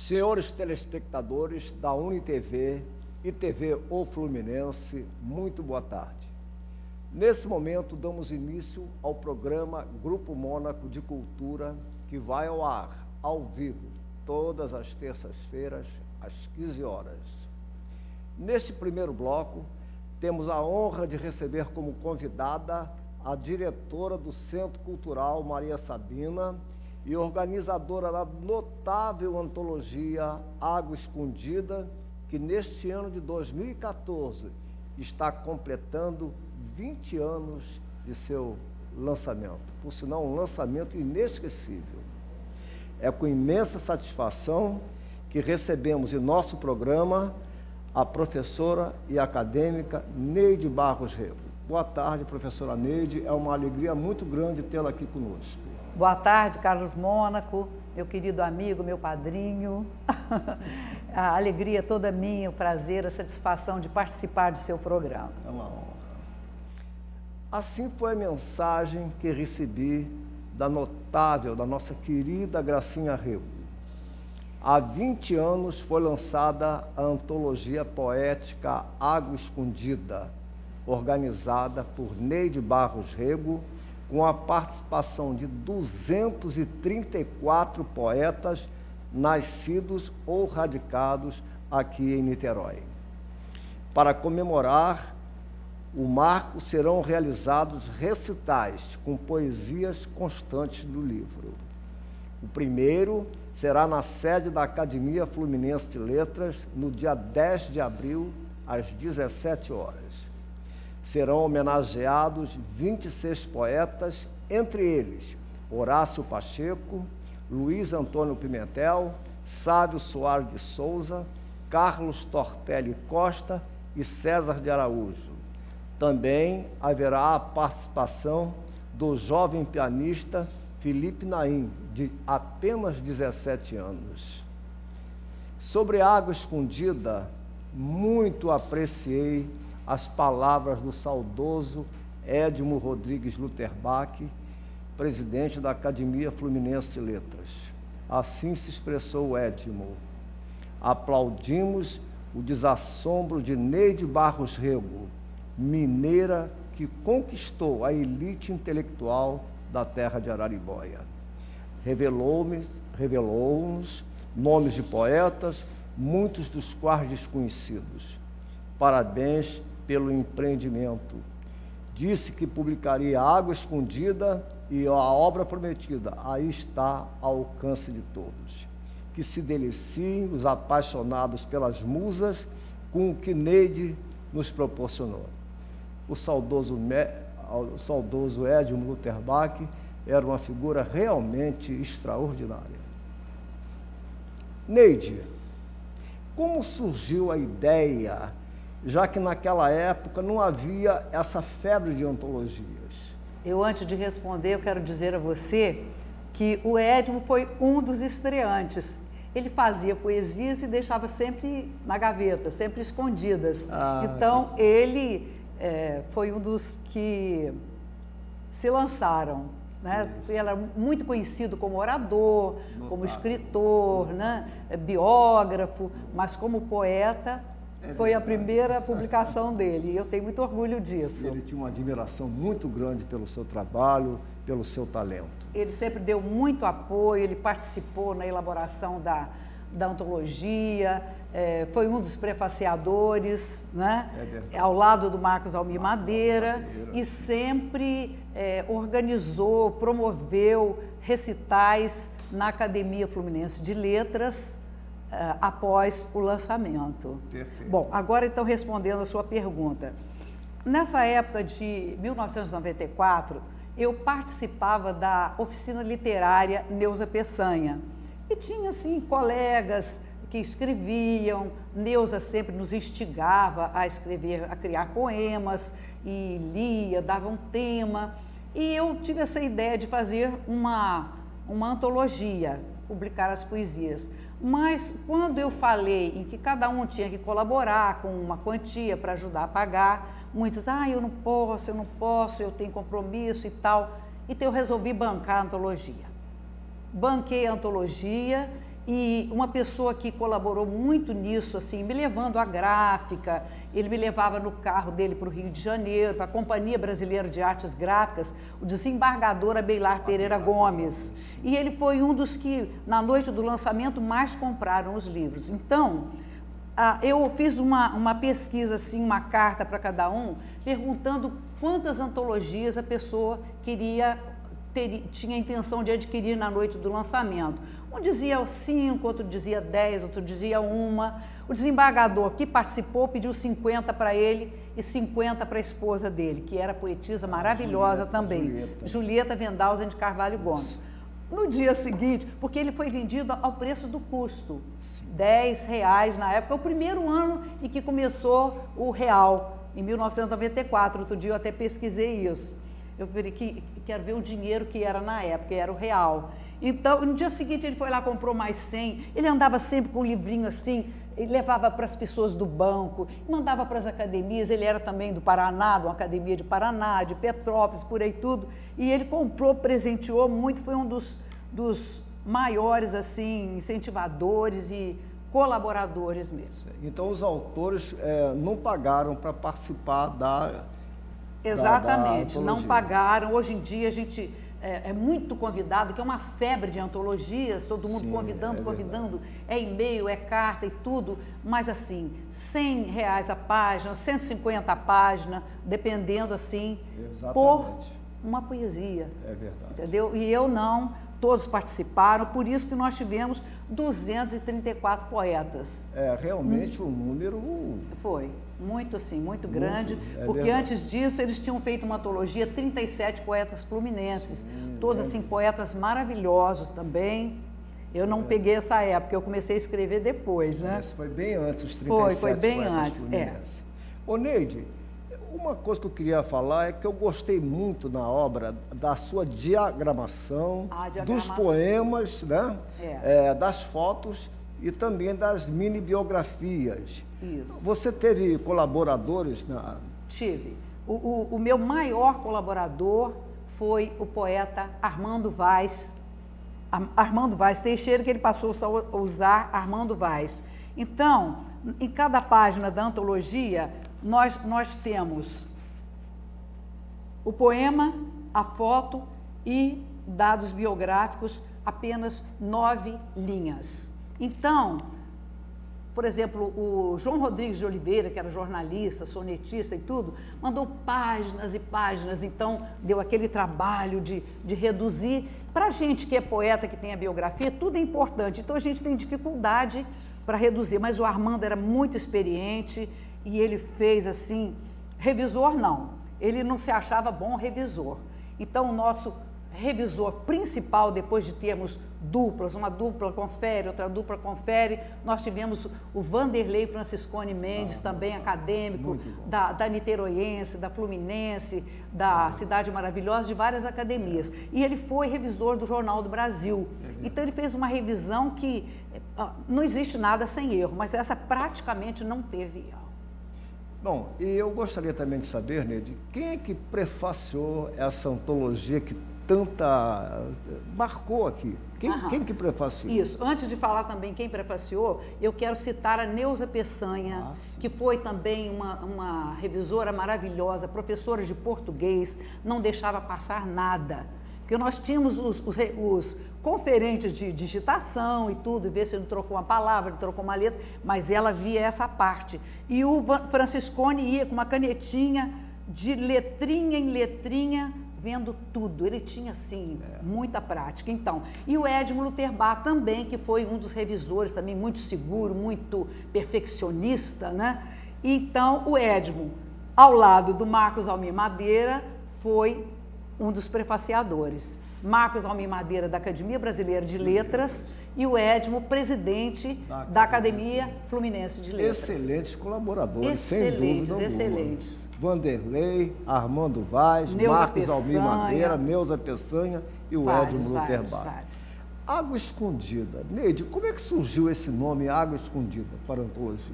Senhores telespectadores da UniTV e TV O Fluminense, muito boa tarde. Nesse momento, damos início ao programa Grupo Mônaco de Cultura, que vai ao ar, ao vivo, todas as terças-feiras, às 15 horas. Neste primeiro bloco, temos a honra de receber como convidada a diretora do Centro Cultural Maria Sabina e organizadora da notável antologia Água Escondida, que neste ano de 2014 está completando 20 anos de seu lançamento. Por sinal, um lançamento inesquecível. É com imensa satisfação que recebemos em nosso programa a professora e acadêmica Neide Barros Rego. Boa tarde, professora Neide. É uma alegria muito grande tê-la aqui conosco. Boa tarde, Carlos Mônaco, meu querido amigo, meu padrinho. A alegria toda minha, o prazer, a satisfação de participar do seu programa. É uma honra. Assim foi a mensagem que recebi da notável, da nossa querida Gracinha Rego. Há 20 anos foi lançada a antologia poética Água Escondida, organizada por Neide Barros Rego, com a participação de 234 poetas nascidos ou radicados aqui em Niterói. Para comemorar o marco, serão realizados recitais com poesias constantes do livro. O primeiro será na sede da Academia Fluminense de Letras, no dia 10 de abril, às 17 horas. Serão homenageados 26 poetas, entre eles Horácio Pacheco, Luiz Antônio Pimentel, Sávio Soares de Souza, Carlos Tortelli Costa e César de Araújo. Também haverá a participação do jovem pianista Felipe Naim, de apenas 17 anos. Sobre Água Escondida, muito apreciei as palavras do saudoso Edmo Rodrigues Luterbach, presidente da Academia Fluminense de Letras. Assim se expressou Edmo. Aplaudimos o desassombro de Neide Barros Rego, mineira que conquistou a elite intelectual da terra de Araribóia. Revelou-nos nomes de poetas, muitos dos quais desconhecidos. Parabéns pelo empreendimento. Disse que publicaria Água Escondida e a obra prometida aí está ao alcance de todos. Que se deliciem os apaixonados pelas musas com o que Neide nos proporcionou. O saudoso Edmo Luterbach era uma figura realmente extraordinária. Neide, como surgiu a ideia, já que naquela época não havia essa febre de antologias? Eu, antes de responder, eu quero dizer a você que o Edmo foi um dos estreantes. Ele fazia poesias e deixava sempre na gaveta, sempre escondidas. Então, ele foi um dos que se lançaram. Né? Ele era muito conhecido como orador, como escritor, né? Biógrafo, mas como poeta. Foi a primeira publicação dele e eu tenho muito orgulho disso. Ele tinha uma admiração muito grande pelo seu trabalho, pelo seu talento. Ele sempre deu muito apoio, ele participou na elaboração da antologia, foi um dos prefaciadores, né? Ao lado do Marcos Almir Madeira, e sempre organizou, promoveu recitais na Academia Fluminense de Letras, após o lançamento. Perfeito. Bom, agora então respondendo a sua pergunta. Nessa época de 1994, eu participava da oficina literária Neuza Peçanha. E tinha, assim, colegas que escreviam, Neuza sempre nos instigava a escrever, a criar poemas, e lia, dava um tema. E eu tive essa ideia de fazer uma antologia, publicar as poesias. Mas quando eu falei em que cada um tinha que colaborar com uma quantia para ajudar a pagar, muitos, eu não posso, eu tenho compromisso e tal. Então eu resolvi bancar a antologia. Banquei a antologia E uma pessoa que colaborou muito nisso, assim, me levando à gráfica, ele me levava no carro dele para o Rio de Janeiro, para a Companhia Brasileira de Artes Gráficas, o desembargador Abeilar Pereira Gomes. E ele foi um dos que, na noite do lançamento, mais compraram os livros. Então, eu fiz uma pesquisa, assim, uma carta para cada um, perguntando quantas antologias a pessoa tinha a intenção de adquirir na noite do lançamento. Um dizia 5, outro dizia 10, outro dizia 1. O desembargador que participou pediu 50 para ele e 50 para a esposa dele, que era poetisa maravilhosa também, Julieta Wendhausen de Carvalho Gomes. No dia seguinte, porque ele foi vendido ao preço do custo, R$10 na época, o primeiro ano em que começou o real, em 1994, outro dia eu até pesquisei isso. Eu quero ver o dinheiro que era na época, era o real. Então, no dia seguinte ele foi lá, comprou mais 100, ele andava sempre com um livrinho assim, ele levava para as pessoas do banco, mandava para as academias, ele era também do Paraná, de uma academia de Paraná, de Petrópolis, por aí tudo, e ele comprou, presenteou muito, foi um dos maiores, assim, incentivadores e colaboradores mesmo. Então, os autores não pagaram para participar da... Exatamente, não pagaram. Hoje em dia a gente é muito convidado, que é uma febre de antologias, todo mundo convidando, é e-mail, é carta e tudo, mas assim, R$100 a página, 150 a página, dependendo assim, por uma poesia. É verdade. Entendeu? E eu não, todos participaram, por isso que nós tivemos 234 poetas. Realmente um número... Foi. Muito, assim, muito grande, porque verdade. Antes disso eles tinham feito uma antologia, 37 poetas fluminenses, todos assim, poetas maravilhosos também. Eu não peguei essa época, eu comecei a escrever depois, né? Foi bem antes, os 37 foi bem antes, fluminenses. Ô Neide, uma coisa que eu queria falar é que eu gostei muito na obra da sua diagramação, dos poemas, né? Das fotos e também das mini-biografias. Isso. Você teve colaboradores? Tive. O meu maior colaborador foi o poeta Armando Vaz Teixeira, que ele passou a usar Armando Vaz. Então, em cada página da antologia, nós temos o poema, a foto e dados biográficos, apenas 9 linhas. Então, por exemplo, o João Rodrigues de Oliveira, que era jornalista, sonetista e tudo, mandou páginas e páginas, então deu aquele trabalho de reduzir. Para a gente que é poeta, que tem a biografia, tudo é importante, então a gente tem dificuldade para reduzir, mas o Armando era muito experiente e ele fez assim, revisor não, ele não se achava bom revisor. Então o nosso revisor principal, depois de termos duplas, uma dupla confere, outra dupla confere, nós tivemos o Vanderlei Franciscone Mendes, também acadêmico, da Niteroiense, da Fluminense, da Cidade Maravilhosa, de várias academias. E ele foi revisor do Jornal do Brasil. Então ele fez uma revisão que não existe nada sem erro, mas essa praticamente não teve erro. Bom, e eu gostaria também de saber, Neide, quem é que prefaciou essa antologia que marcou aqui? Quem que prefaciou? Isso. Antes de falar também quem prefaciou, eu quero citar a Neuza Peçanha, que foi também uma revisora maravilhosa, professora de português, não deixava passar nada. Porque nós tínhamos os conferentes de digitação e tudo, ver se ele trocou uma palavra, ele trocou uma letra, mas ela via essa parte. E o Franciscone ia com uma canetinha, de letrinha em letrinha, vendo tudo. Ele tinha, assim, muita prática. Então, e o Edmo Luterbar também, que foi um dos revisores, também muito seguro, muito perfeccionista, né? Então, o Edmo, ao lado do Marcos Almir Madeira, foi um dos prefaciadores. Marcos Almir Madeira, da Academia Brasileira de Letras, e o Edmo, presidente da Academia Fluminense de Letras. Excelentes colaboradores, excelentes, sem dúvida excelentes. Vanderlei, Armando Vaz, Marcos Almir Madeira, Neuza Peçanha e o Edmo Luterbar. Água Escondida. Neide, como é que surgiu esse nome, Água Escondida, para a antologia?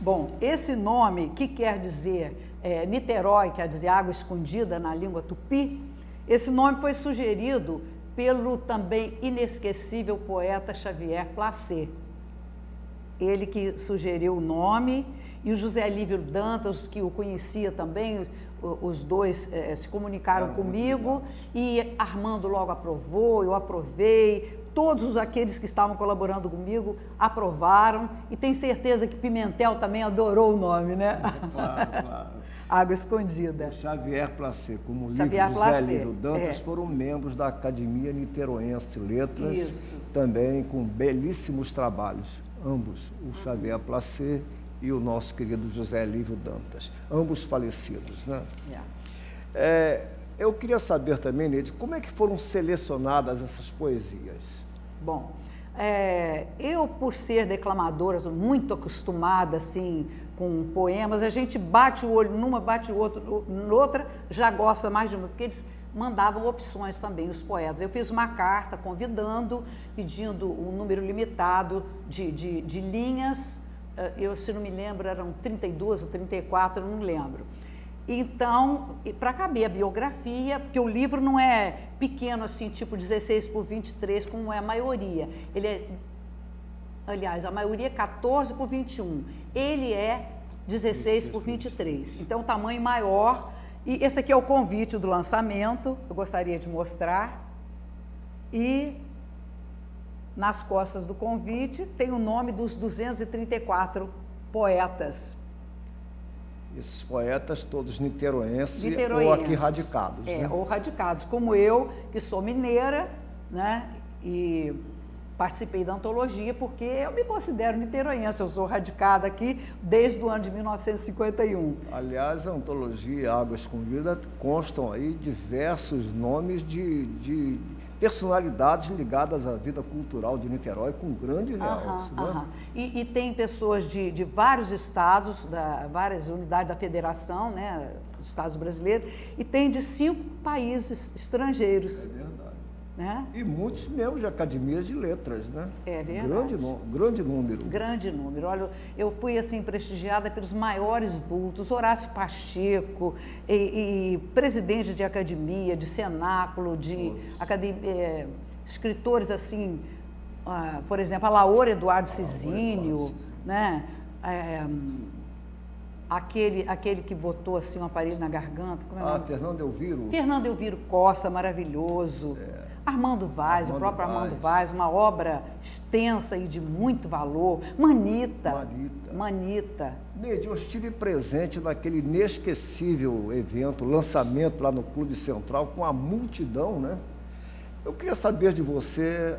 Bom, esse nome, que quer dizer Niterói, quer dizer água escondida na língua tupi, esse nome foi sugerido pelo também inesquecível poeta Xavier Placé. Ele que sugeriu o nome, e o José Lívio Dantas, que o conhecia também, os dois se comunicaram comigo, e Armando logo aprovou, eu aprovei, todos aqueles que estavam colaborando comigo aprovaram, e tenho certeza que Pimentel também adorou o nome, né? Claro. Água Escondida. O Xavier Placé, como o Xavier José Placé, Lívio Dantas, foram membros da Academia Niteroense de Letras, Isso. também com belíssimos trabalhos, ambos, o Xavier Placé e o nosso querido José Lívio Dantas, ambos falecidos, né? Eu queria saber também, Neide, como é que foram selecionadas essas poesias? Bom, eu, por ser declamadora, sou muito acostumada, assim, com poemas, a gente bate o olho numa, bate o outro noutra, já gosta mais de uma, porque eles mandavam opções também, os poetas. Eu fiz uma carta convidando, pedindo um número limitado de linhas, eu, se não me lembro, eram 32 ou 34, eu não lembro. Então, para caber a biografia, porque o livro não é pequeno assim, tipo 16 por 23, como é a maioria. Ele é, aliás, a maioria é 14 por 21. Ele é 16 por 23. Então, o tamanho maior. E esse aqui é o convite do lançamento, eu gostaria de mostrar. E nas costas do convite tem o nome dos 234 poetas. Esses poetas todos niteroenses ou aqui radicados. Né? Ou radicados, como eu, que sou mineira, né? E participei da antologia porque eu me considero niteroense, eu sou radicada aqui desde o ano de 1951. Aliás, a antologia Água Escondida constam aí diversos nomes de personalidades ligadas à vida cultural de Niterói com grande realce. Né? E tem pessoas de vários estados, várias unidades da federação, né, dos estados brasileiros, e tem de 5 países estrangeiros. É verdade. Né? E muitos membros de academias de letras, né? É verdade. Grande número. Grande número. Olha, eu fui assim prestigiada pelos maiores vultos, Horácio Pacheco, e presidente de academia, de cenáculo, de academia, escritores assim, por exemplo, a Laura Eduardo Cisínio, né? Aquele que botou assim um aparelho na garganta. Como é Fernando Elviro. Fernando Elviro Costa, maravilhoso. Armando Vaz, o próprio Armando Vaz, uma obra extensa e de muito valor. Manita. Neide, eu estive presente naquele inesquecível evento, lançamento lá no Clube Central, com a multidão, né? Eu queria saber de você,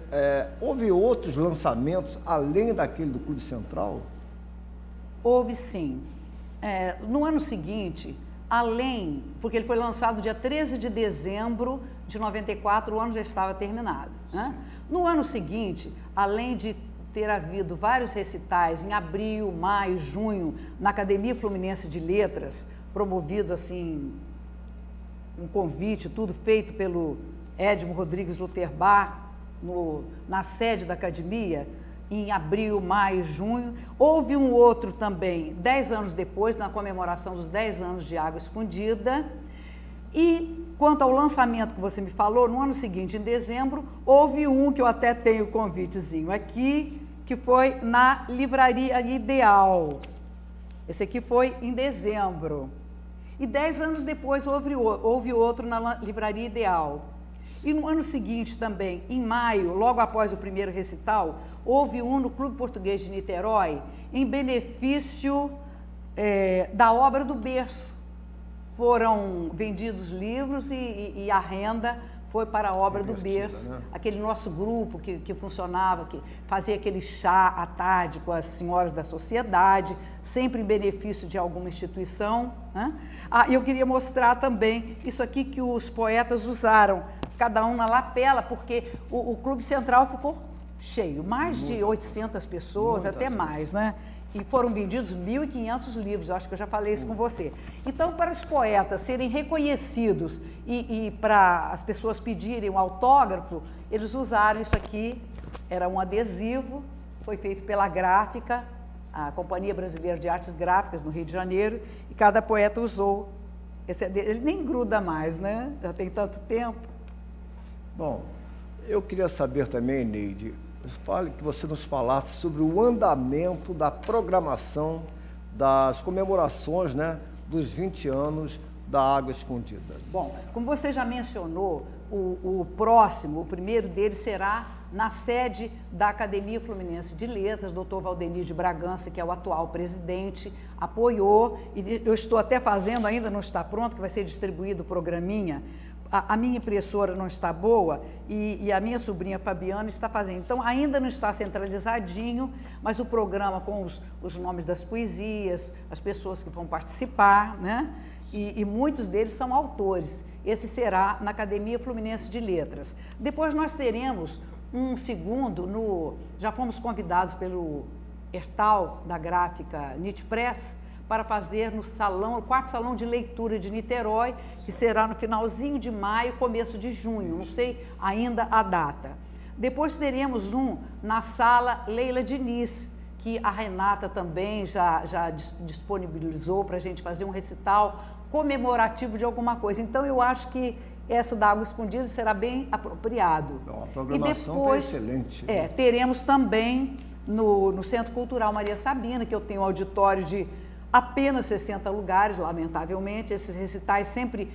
houve outros lançamentos além daquele do Clube Central? Houve sim. No ano seguinte, porque ele foi lançado dia 13 de dezembro de 94, o ano já estava terminado. Né? No ano seguinte, além de ter havido vários recitais em abril, maio, junho, na Academia Fluminense de Letras, promovidos assim, um convite, tudo feito pelo Edmo Rodrigues Luterbar, na sede da academia, em abril, maio, junho. Houve um outro também, 10 anos depois, na comemoração dos 10 anos de Água Escondida. E quanto ao lançamento que você me falou, no ano seguinte, em dezembro, houve um que eu até tenho o convitezinho aqui, que foi na Livraria Ideal. Esse aqui foi em dezembro. E 10 anos depois houve outro na Livraria Ideal. E no ano seguinte também, em maio, logo após o primeiro recital, houve um no Clube Português de Niterói, em benefício da obra do berço. Foram vendidos livros e a renda foi para a obra do berço. Né? Aquele nosso grupo que funcionava, que fazia aquele chá à tarde com as senhoras da sociedade, sempre em benefício de alguma instituição. Né? Eu queria mostrar também isso aqui que os poetas usaram, cada um na lapela, porque o Clube Central ficou cheio, mais de 800 pessoas, até mais, né? E foram vendidos 1.500 livros, acho que eu já falei isso com você. Então, para os poetas serem reconhecidos e para as pessoas pedirem um autógrafo, eles usaram isso aqui, era um adesivo, foi feito pela Gráfica, a Companhia Brasileira de Artes Gráficas, no Rio de Janeiro, e cada poeta usou esse adesivo. Ele nem gruda mais, né? Já tem tanto tempo. Bom, Eu queria saber também, Neide, que você nos falasse sobre o andamento da programação das comemorações, né, dos 20 anos da Água Escondida. Bom, como você já mencionou, o primeiro deles será na sede da Academia Fluminense de Letras. Dr. Valdenir de Bragança, que é o atual presidente, apoiou, e eu estou até fazendo, ainda não está pronto, que vai ser distribuído o programinha. A minha impressora não está boa e a minha sobrinha Fabiana está fazendo. Então, ainda não está centralizadinho, mas o programa com os nomes das poesias, as pessoas que vão participar, né? E muitos deles são autores. Esse será na Academia Fluminense de Letras. Depois nós teremos um segundo, já fomos convidados pelo Hertal da gráfica Nitpress, para fazer no quarto salão de leitura de Niterói, que será no finalzinho de maio, começo de junho, não sei ainda a data. Depois teremos um na sala Leila Diniz, que a Renata também já disponibilizou para a gente fazer um recital comemorativo de alguma coisa. Então, eu acho que essa da Água Escondida será bem apropriado. A programação está excelente. Teremos também no Centro Cultural Maria Sabina, que eu tenho um auditório de apenas 60 lugares, lamentavelmente. Esses recitais sempre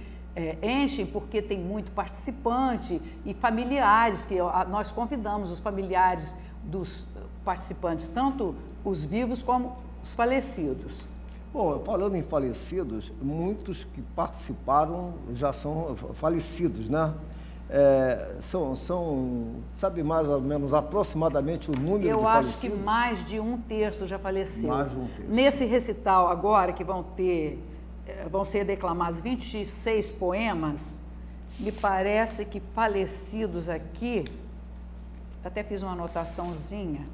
enchem porque tem muito participante e familiares, que nós convidamos os familiares dos participantes, tanto os vivos como os falecidos. Bom, falando em falecidos, muitos que participaram já são falecidos, né? Sabe mais ou menos aproximadamente o número de falecidos? Eu acho que mais de um terço já faleceu. Mais de um terço. Nesse recital agora, que vão ser declamados 26 poemas, me parece que falecidos aqui, até fiz uma anotaçãozinha,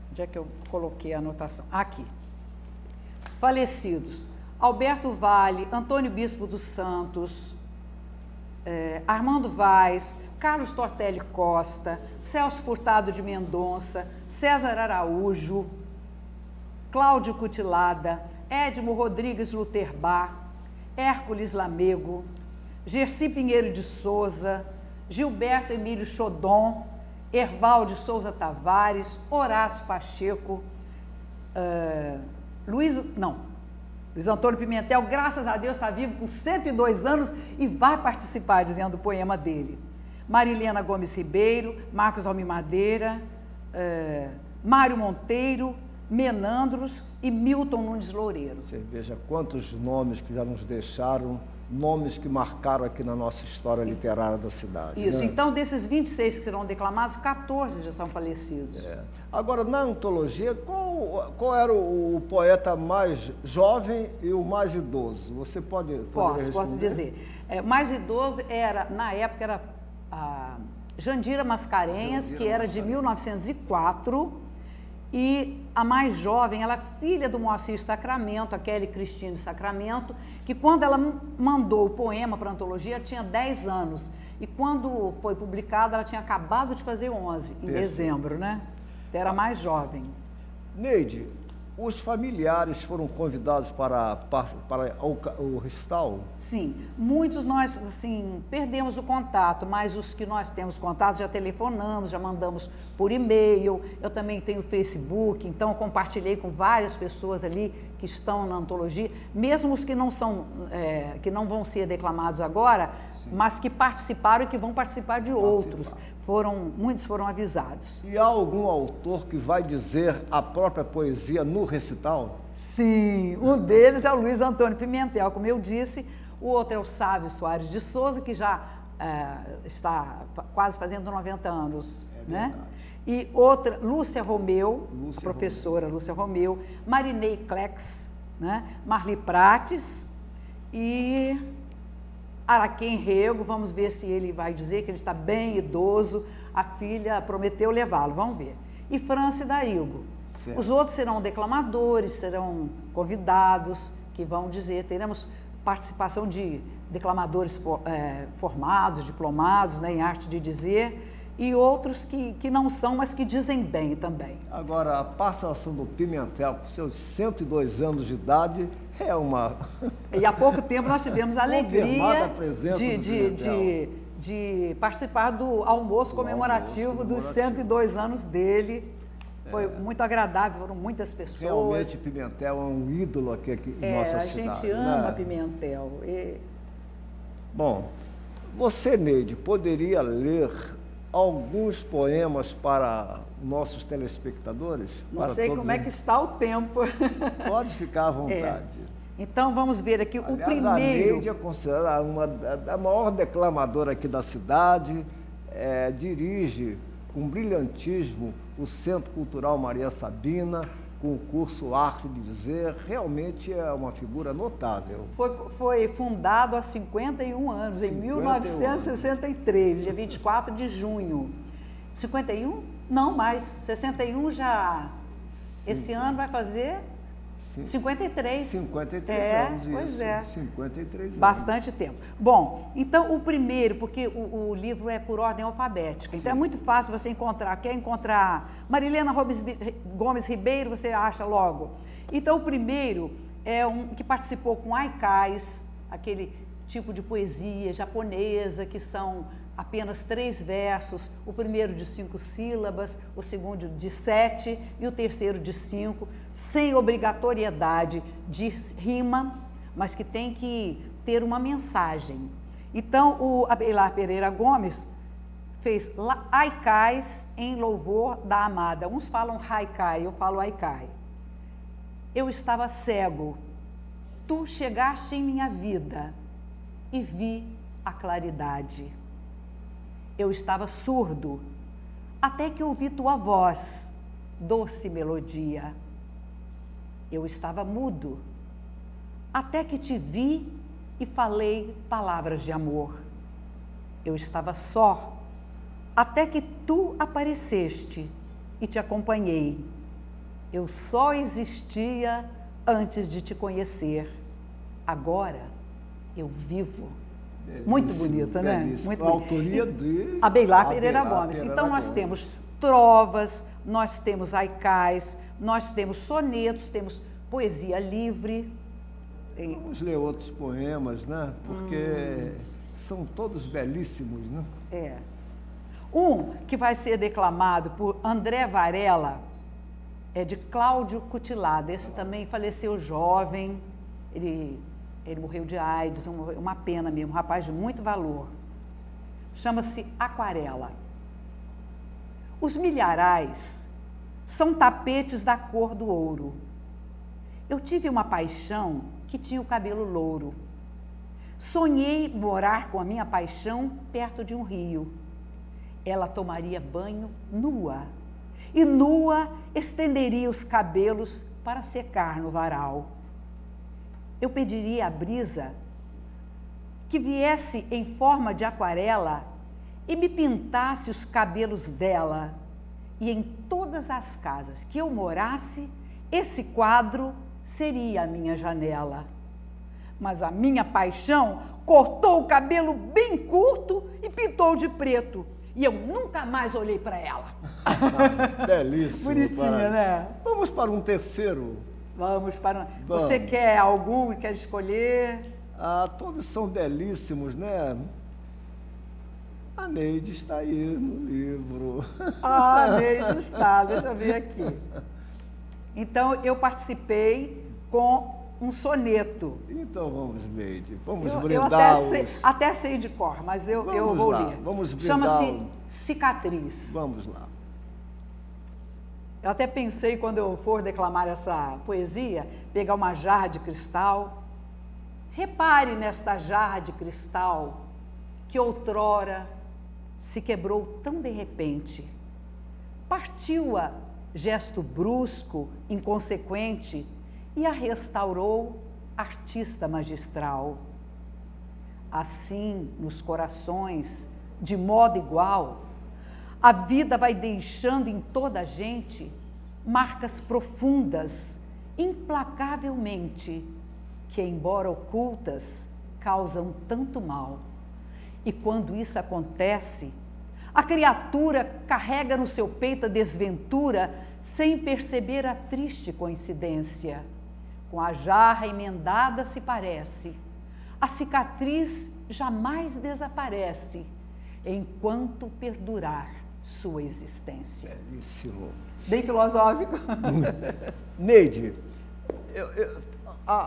onde é que eu coloquei a anotação? Aqui. Falecidos: Alberto Vale, Antônio Bispo dos Santos, Armando Vaz, Carlos Tortelli Costa, Celso Furtado de Mendonça, César Araújo, Cláudio Cutilada, Edmo Rodrigues Luterbar, Hércules Lamego, Gerci Pinheiro de Souza, Gilberto Emílio Chodon, Erval de Souza Tavares, Horácio Pacheco, Luiz Antônio Pimentel, graças a Deus, está vivo com 102 anos e vai participar dizendo o poema dele. Marilena Gomes Ribeiro, Marcos Almi Madeira, Mário Monteiro, Menandros e Milton Nunes Loureiro. Você veja quantos nomes que já nos deixaram, nomes que marcaram aqui na nossa história literária da cidade. Isso, né? Então desses 26 que serão declamados, 14 já são falecidos. Agora, na antologia, qual era o poeta mais jovem e o mais idoso? Você pode Posso dizer. Mais idoso na época, era a Jandira Mascarenhas, que era de 1904, e a mais jovem, ela é filha do Moacir Sacramento, a Kelly Cristina de Sacramento, que quando ela mandou o poema para a antologia, tinha 10 anos. E quando foi publicado, ela tinha acabado de fazer 11, em dezembro, né? Então, era mais jovem. Neide, os familiares foram convidados para o recital? Sim, muitos nós, assim, perdemos o contato, mas os que nós temos contato já telefonamos, já mandamos por e-mail. Eu também tenho Facebook, então eu compartilhei com várias pessoas ali que estão na antologia, mesmo os que não que não vão ser declamados agora, sim, mas que participaram e que vão participar de outros. Muitos foram avisados. E há algum autor que vai dizer a própria poesia no recital? Sim, um deles é o Luiz Antônio Pimentel, como eu disse. O outro é o Sávio Soares de Souza, que já está quase fazendo 90 anos. Né? E outra, Lúcia Romeu, a professora Lúcia Romeu, Marinei Clex, né? Marli Prates e Araquém Rego. Vamos ver se ele vai dizer que ele está bem idoso. A filha prometeu levá-lo, vamos ver. E Franci Dailgo. Certo. Os outros serão declamadores, serão convidados que vão dizer. Teremos participação de declamadores formados, diplomados, né, em arte de dizer, e outros que não são, mas que dizem bem também. Agora, a participação do Pimentel, com seus 102 anos de idade, é uma... E há pouco tempo nós tivemos a alegria de participar do almoço comemorativo dos 102 anos dele. Foi muito agradável, foram muitas pessoas. Realmente Pimentel é um ídolo aqui em nossa cidade. A gente ama Pimentel. Bom, você, Neide, poderia ler alguns poemas para nossos telespectadores? Não sei como é que está o tempo. Pode ficar à vontade. Então, vamos ver aqui o primeiro. A Neide é considerada a maior declamadora aqui da cidade, dirige com brilhantismo o Centro Cultural Maria Sabina, com o curso Arte de Dizer, realmente é uma figura notável. Foi fundado há 51 anos, 51 em 1963, dia 24 de junho. 51? Não, mais, 61 já. Esse ano vai fazer 53. 53 anos, pois isso. é. 53 anos. Bastante tempo. Bom, então o primeiro, porque o livro é por ordem alfabética, então é muito fácil você encontrar. Quer encontrar Marilena Gomes Ribeiro, você acha logo. Então o primeiro é um que participou com haikais, aquele tipo de poesia japonesa, que são apenas 3 versos, o primeiro de 5 sílabas, o segundo de 7 e o terceiro de 5, sem obrigatoriedade de rima, mas que tem que ter uma mensagem. Então, o Abelar Pereira Gomes fez haikais em louvor da amada. Uns falam haikai, eu falo haikai. Eu estava cego, tu chegaste em minha vida e vi a claridade. Eu estava surdo, até que ouvi tua voz, doce melodia. Eu estava mudo, até que te vi e falei palavras de amor. Eu estava só, até que tu apareceste e te acompanhei. Eu só existia antes de te conhecer. Agora eu vivo. Belíssimo, muito bonita, né? Belíssimo. Muito a autoria de Abelar Pereira Gomes. Então nós temos trovas, nós temos haikais, nós temos sonetos, temos poesia livre. Vamos ler outros poemas, né? Porque são todos belíssimos, né? Um que vai ser declamado por André Varela é de Cláudio Cutilado. Esse também faleceu jovem, ele morreu de AIDS, uma pena mesmo, um rapaz de muito valor. Chama-se Aquarela. Os milharais são tapetes da cor do ouro. Eu tive uma paixão que tinha o cabelo louro. Sonhei morar com a minha paixão perto de um rio. Ela tomaria banho nua e nua estenderia os cabelos para secar no varal. Eu pediria à brisa que viesse em forma de aquarela e me pintasse os cabelos dela, e em todas as casas que eu morasse, esse quadro seria a minha janela. Mas a minha paixão cortou o cabelo bem curto e pintou de preto, e eu nunca mais olhei para ela. Belíssimo. Bonitinha, né? Vamos para um terceiro. Vamos. Você quer algum? Quer escolher? Todos são belíssimos, né? A Neide está aí no livro. A Neide está, deixa eu ver aqui. Então, eu participei com um soneto. Então, vamos, Neide, vamos brindar. Eu até sei de cor, mas eu vou ler. Vamos brindar. Chama-se Cicatriz. Vamos lá. Eu até pensei, quando eu for declamar essa poesia, pegar uma jarra de cristal. Repare nesta jarra de cristal que outrora se quebrou tão de repente. Partiu-a, gesto brusco, inconsequente, e a restaurou artista magistral. Assim, nos corações, de modo igual, a vida vai deixando em toda a gente marcas profundas, implacavelmente, que, embora ocultas, causam tanto mal. E quando isso acontece, a criatura carrega no seu peito a desventura sem perceber a triste coincidência. Com a jarra emendada se parece, a cicatriz jamais desaparece, enquanto perdurar sua existência. Belíssimo. Bem filosófico. Neide,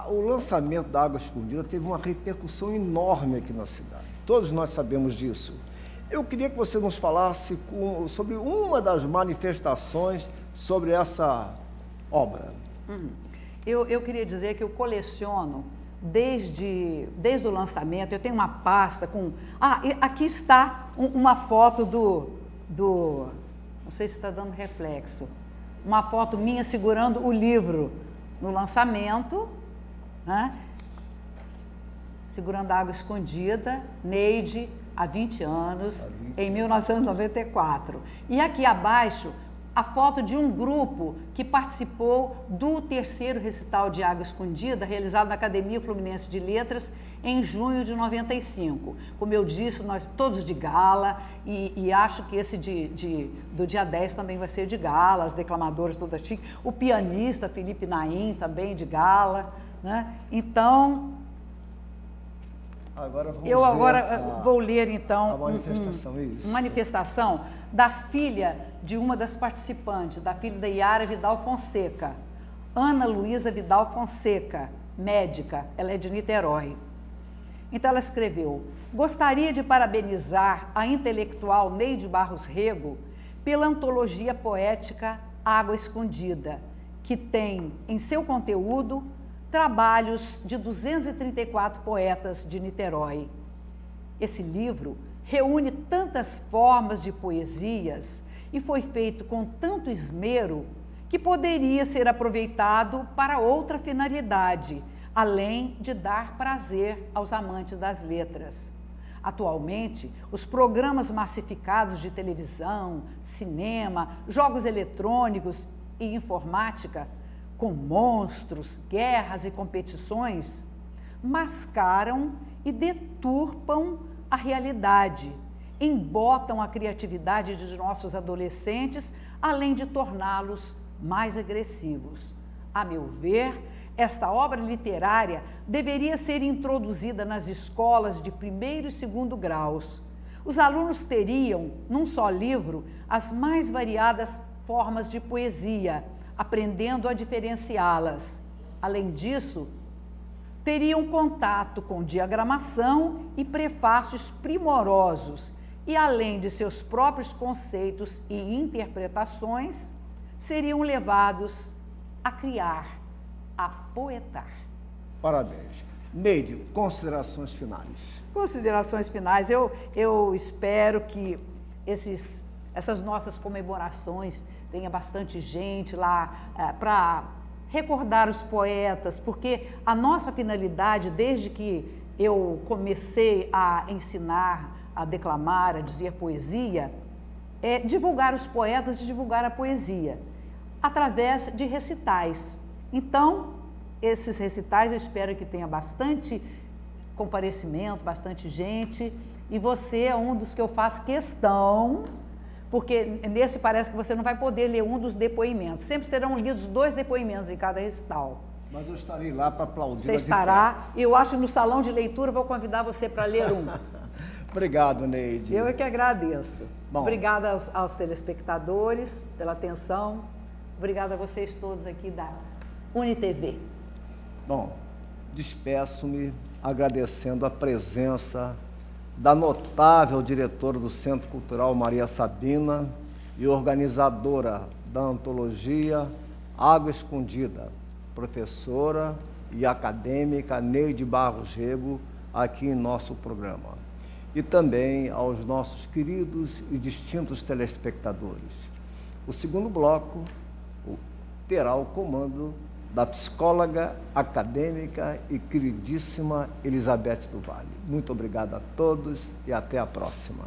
o lançamento da Água Escondida teve uma repercussão enorme aqui na cidade. Todos nós sabemos disso. Eu queria que você nos falasse sobre uma das manifestações sobre essa obra. Eu queria dizer que eu coleciono desde o lançamento. Eu tenho uma pasta com... aqui está uma foto do... Não sei se está dando reflexo. Uma foto minha segurando o livro no lançamento, né? Segurando a Água Escondida, Neide, há 20 anos, em 1994. E aqui abaixo, a foto de um grupo que participou do 3º recital de Água Escondida, realizado na Academia Fluminense de Letras, em junho de 95. Como eu disse, nós todos de gala, e acho que esse do dia 10 também vai ser de gala, as declamadoras todas chiques, o pianista Felipe Naim também de gala, né? Então... vou ler então a manifestação, uma manifestação da filha de uma das participantes, da filha da Yara Vidal Fonseca, Ana Luísa Vidal Fonseca, médica, ela é de Niterói. Então ela escreveu: gostaria de parabenizar a intelectual Neide Barros Rego pela antologia poética Água Escondida, que tem em seu conteúdo trabalhos de 234 poetas de Niterói. Esse livro reúne tantas formas de poesias e foi feito com tanto esmero que poderia ser aproveitado para outra finalidade, além de dar prazer aos amantes das letras. Atualmente, os programas massificados de televisão, cinema, jogos eletrônicos e informática, com monstros, guerras e competições, mascaram e deturpam a realidade, embotam a criatividade de nossos adolescentes, além de torná-los mais agressivos. A meu ver, esta obra literária deveria ser introduzida nas escolas de 1º e 2º graus. Os alunos teriam, num só livro, as mais variadas formas de poesia, aprendendo a diferenciá-las. Além disso, teriam contato com diagramação e prefácios primorosos e, além de seus próprios conceitos e interpretações, seriam levados a criar, a poetar. Parabéns. Neide, considerações finais. Considerações finais. Eu espero que essas nossas comemorações tenha bastante gente lá para recordar os poetas, porque a nossa finalidade, desde que eu comecei a ensinar, a declamar, a dizer poesia, é divulgar os poetas e divulgar a poesia, através de recitais. Então, esses recitais eu espero que tenha bastante comparecimento, bastante gente, e você é um dos que eu faço questão, porque nesse parece que você não vai poder ler um dos depoimentos. Sempre serão lidos 2 depoimentos em cada recital. Mas eu estarei lá para aplaudir. Você estará. Eu acho que no salão de leitura vou convidar você para ler um. Obrigado, Neide. Eu é que agradeço. Bom. Obrigada aos telespectadores pela atenção. Obrigada a vocês todos aqui da UniTV. Bom, despeço-me agradecendo a presença da notável diretora do Centro Cultural Maria Sabina e organizadora da antologia Água Escondida, professora e acadêmica Neide Barros Rego, aqui em nosso programa. E também aos nossos queridos e distintos telespectadores. O segundo bloco terá o comando da psicóloga, acadêmica e queridíssima Elizabeth do Vale. Muito obrigado a todos e até a próxima.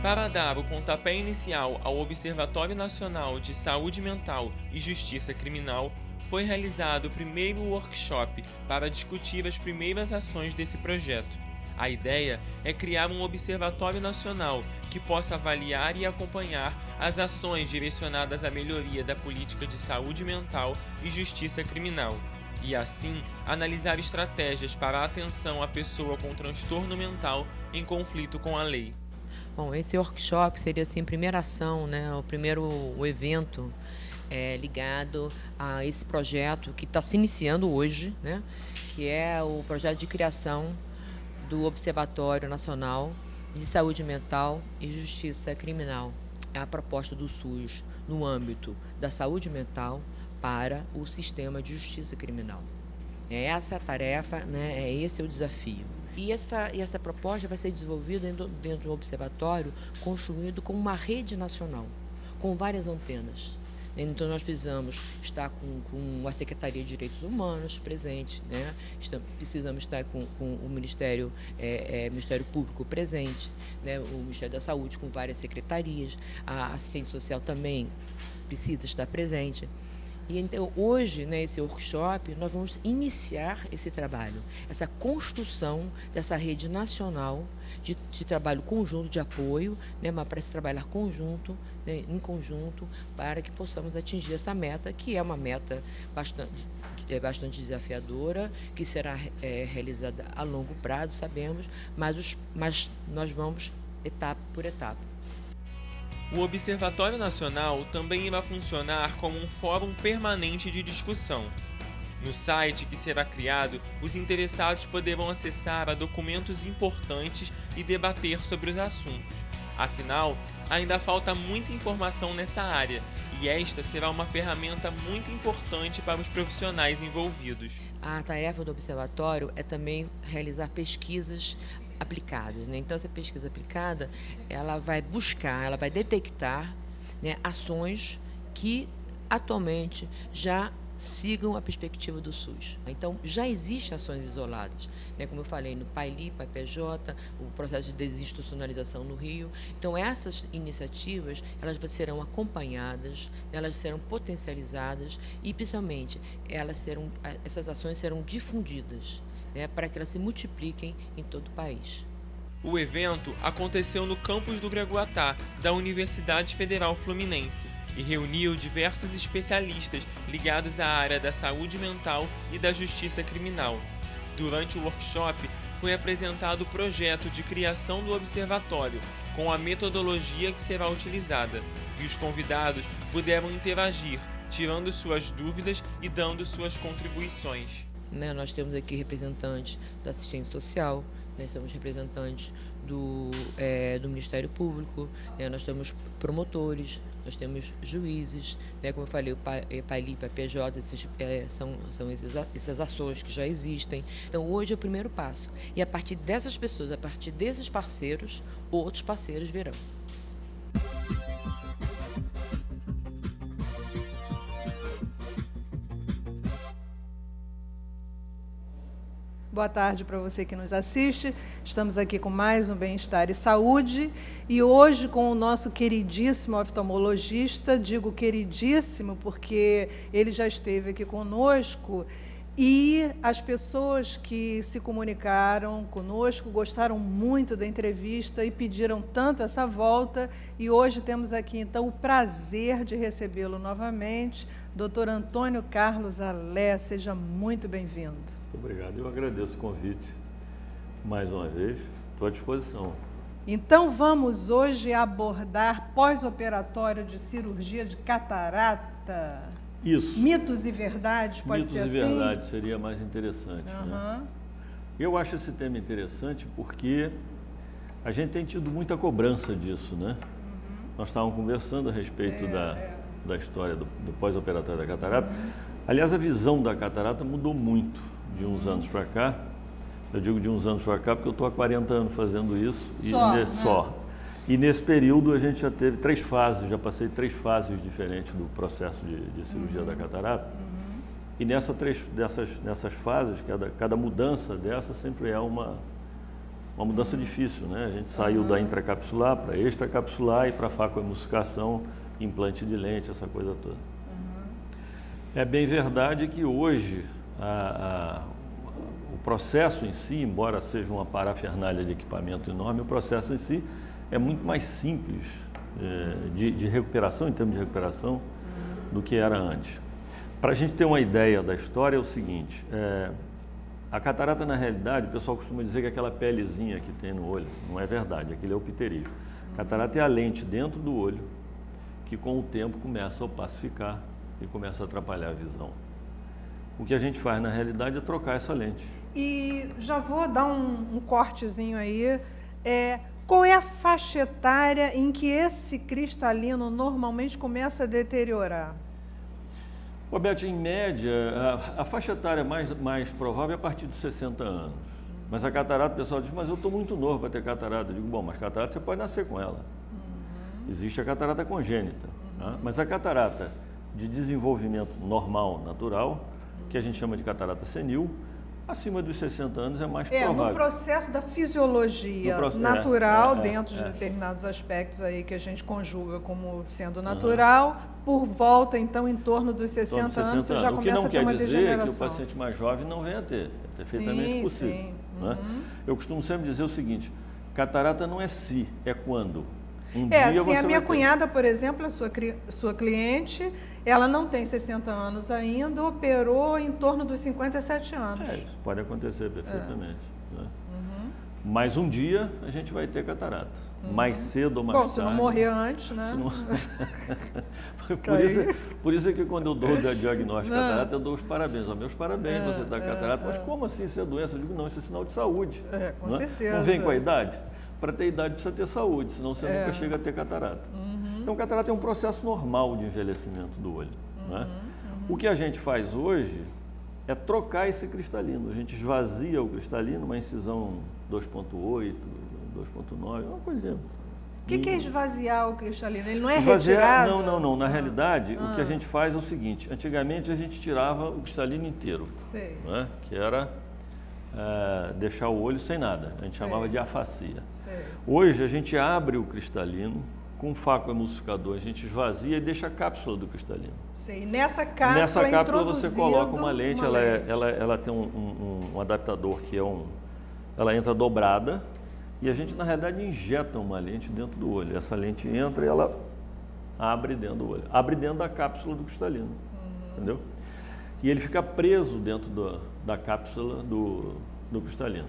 Para dar o pontapé inicial ao Observatório Nacional de Saúde Mental e Justiça Criminal, foi realizado o primeiro workshop para discutir as primeiras ações desse projeto. A ideia é criar um observatório nacional que possa avaliar e acompanhar as ações direcionadas à melhoria da política de saúde mental e justiça criminal, e assim analisar estratégias para a atenção à pessoa com transtorno mental em conflito com a lei. Bom, esse workshop seria assim, a primeira ação, né, o evento ligado a esse projeto que está se iniciando hoje, né, que é o projeto de criação do Observatório Nacional de Saúde Mental e Justiça Criminal. É a proposta do SUS no âmbito da saúde mental para o sistema de justiça criminal. É essa a tarefa, né, esse é o desafio. E essa proposta vai ser desenvolvida dentro do observatório, construído como uma rede nacional, com várias antenas. Então, nós precisamos estar com a Secretaria de Direitos Humanos presente, né? Precisamos estar com o Ministério Público presente, né? O Ministério da Saúde com várias secretarias, a assistência social também precisa estar presente. E então, hoje, nesse workshop, nós vamos iniciar esse trabalho, essa construção dessa rede nacional de trabalho conjunto, de apoio, né, mas para se trabalhar conjunto, né, em conjunto, para que possamos atingir essa meta, que é uma meta bastante desafiadora, que será realizada a longo prazo, sabemos, mas nós vamos etapa por etapa. O Observatório Nacional também irá funcionar como um fórum permanente de discussão. No site que será criado, os interessados poderão acessar a documentos importantes e debater sobre os assuntos. Afinal, ainda falta muita informação nessa área, e esta será uma ferramenta muito importante para os profissionais envolvidos. A tarefa do Observatório é também realizar pesquisas aplicadas, né? Então, essa pesquisa aplicada, ela vai buscar, ela vai detectar, né, ações que atualmente já sigam a perspectiva do SUS. Então, já existem ações isoladas, né? Como eu falei, no PAILI, PAIPJ, o processo de desinstitucionalização no Rio. Então, essas iniciativas, elas serão acompanhadas, elas serão potencializadas e, principalmente, essas ações serão difundidas, né, para que elas se multipliquem em todo o país. O evento aconteceu no campus do Gregoatá, da Universidade Federal Fluminense, e reuniu diversos especialistas ligados à área da saúde mental e da justiça criminal. Durante o workshop, foi apresentado o projeto de criação do observatório, com a metodologia que será utilizada, e os convidados puderam interagir, tirando suas dúvidas e dando suas contribuições. Nós temos aqui representantes da assistência social, nós temos representantes do Ministério Público, né? Nós temos promotores, nós temos juízes, né? Como eu falei, o PAILI, PAIPJ, são essas ações que já existem. Então, hoje é o primeiro passo. E a partir dessas pessoas, a partir desses parceiros, outros parceiros virão. Boa tarde para você que nos assiste. Estamos aqui com mais um Bem-Estar e Saúde e hoje com o nosso queridíssimo oftalmologista, digo queridíssimo porque ele já esteve aqui conosco e as pessoas que se comunicaram conosco gostaram muito da entrevista e pediram tanto essa volta e hoje temos aqui então o prazer de recebê-lo novamente, Dr. Antônio Carlos Alé, seja muito bem-vindo. Muito obrigado. Eu agradeço o convite mais uma vez. Estou à disposição. Então, vamos hoje abordar pós-operatório de cirurgia de catarata. Isso. Mitos e verdades, pode ser assim? Mitos e verdades seria mais interessante. Né? Eu acho esse tema interessante porque a gente tem tido muita cobrança disso, né? Nós estávamos conversando a respeito da história do pós-operatório da catarata. Aliás, a visão da catarata mudou muito de uns anos para cá. Eu digo de uns anos para cá porque eu estou há 40 anos fazendo isso. E nesse período a gente já teve 3 fases, já passei 3 fases diferentes do processo de cirurgia da catarata. E nessas fases, cada mudança dessa sempre é uma mudança difícil, né? A gente saiu da intracapsular para extracapsular e para facoemulsificação, implante de lente, essa coisa toda. É bem verdade que hoje o processo em si, embora seja uma parafernália de equipamento enorme, o processo em si é muito mais simples de recuperação, em termos de recuperação, do que era antes. Para a gente ter uma ideia da história, é o seguinte, a catarata, na realidade, o pessoal costuma dizer que é aquela pelezinha que tem no olho. Não é verdade, aquilo é o pterígio. Catarata é a lente dentro do olho que, com o tempo, começa a opacificar e começa a atrapalhar a visão. O que a gente faz, na realidade, é trocar essa lente. E já vou dar um cortezinho aí. Qual é a faixa etária em que esse cristalino normalmente começa a deteriorar? Roberto, em média, a faixa etária mais provável é a partir dos 60 anos. Mas a catarata, o pessoal diz, mas eu estou muito novo para ter catarata. Eu digo, bom, mas catarata você pode nascer com ela. Existe a catarata congênita. Tá? Mas a catarata de desenvolvimento normal, natural, que a gente chama de catarata senil, acima dos 60 anos é mais provável. No processo da fisiologia natural, dentro de determinados aspectos aí que a gente conjuga como sendo natural, por volta, então, em torno dos 60 anos, você já começa a ter uma degeneração. O que não quer dizer que o paciente mais jovem não venha a ter. É perfeitamente possível. Sim. Né? Eu costumo sempre dizer o seguinte, catarata não é se, é quando. Assim, a minha cunhada, por exemplo, a sua cliente, ela não tem 60 anos ainda, operou em torno dos 57 anos. Isso pode acontecer perfeitamente. Né? Mas um dia a gente vai ter catarata. Mais cedo ou mais tarde. Se não morrer antes, né? Por isso é que quando eu dou o diagnóstico de catarata, eu dou os parabéns. Meus parabéns, você está com catarata. Mas como assim isso é doença? Eu digo, não, isso é sinal de saúde. Com certeza. Não vem com a idade? Para ter idade precisa ter saúde, senão você nunca chega a ter catarata. Então, catarata é um processo normal de envelhecimento do olho. Né? O que a gente faz hoje é trocar esse cristalino. A gente esvazia o cristalino, uma incisão 2.8, 2.9, uma coisinha. O que é esvaziar o cristalino? Ele não é retirado? Não. Na realidade, o que a gente faz é o seguinte. Antigamente, a gente tirava o cristalino inteiro. Né? Que era deixar o olho sem nada. A gente chamava de afasia. Hoje, a gente abre o cristalino com um faco emulsificador. A gente esvazia e deixa a cápsula do cristalino. E nessa cápsula você coloca uma lente. Ela tem um adaptador que ela entra dobrada. E a gente, na realidade, injeta uma lente dentro do olho. Essa lente entra e ela abre dentro do olho. Abre dentro da cápsula do cristalino. Entendeu? E ele fica preso dentro da cápsula do cristalino.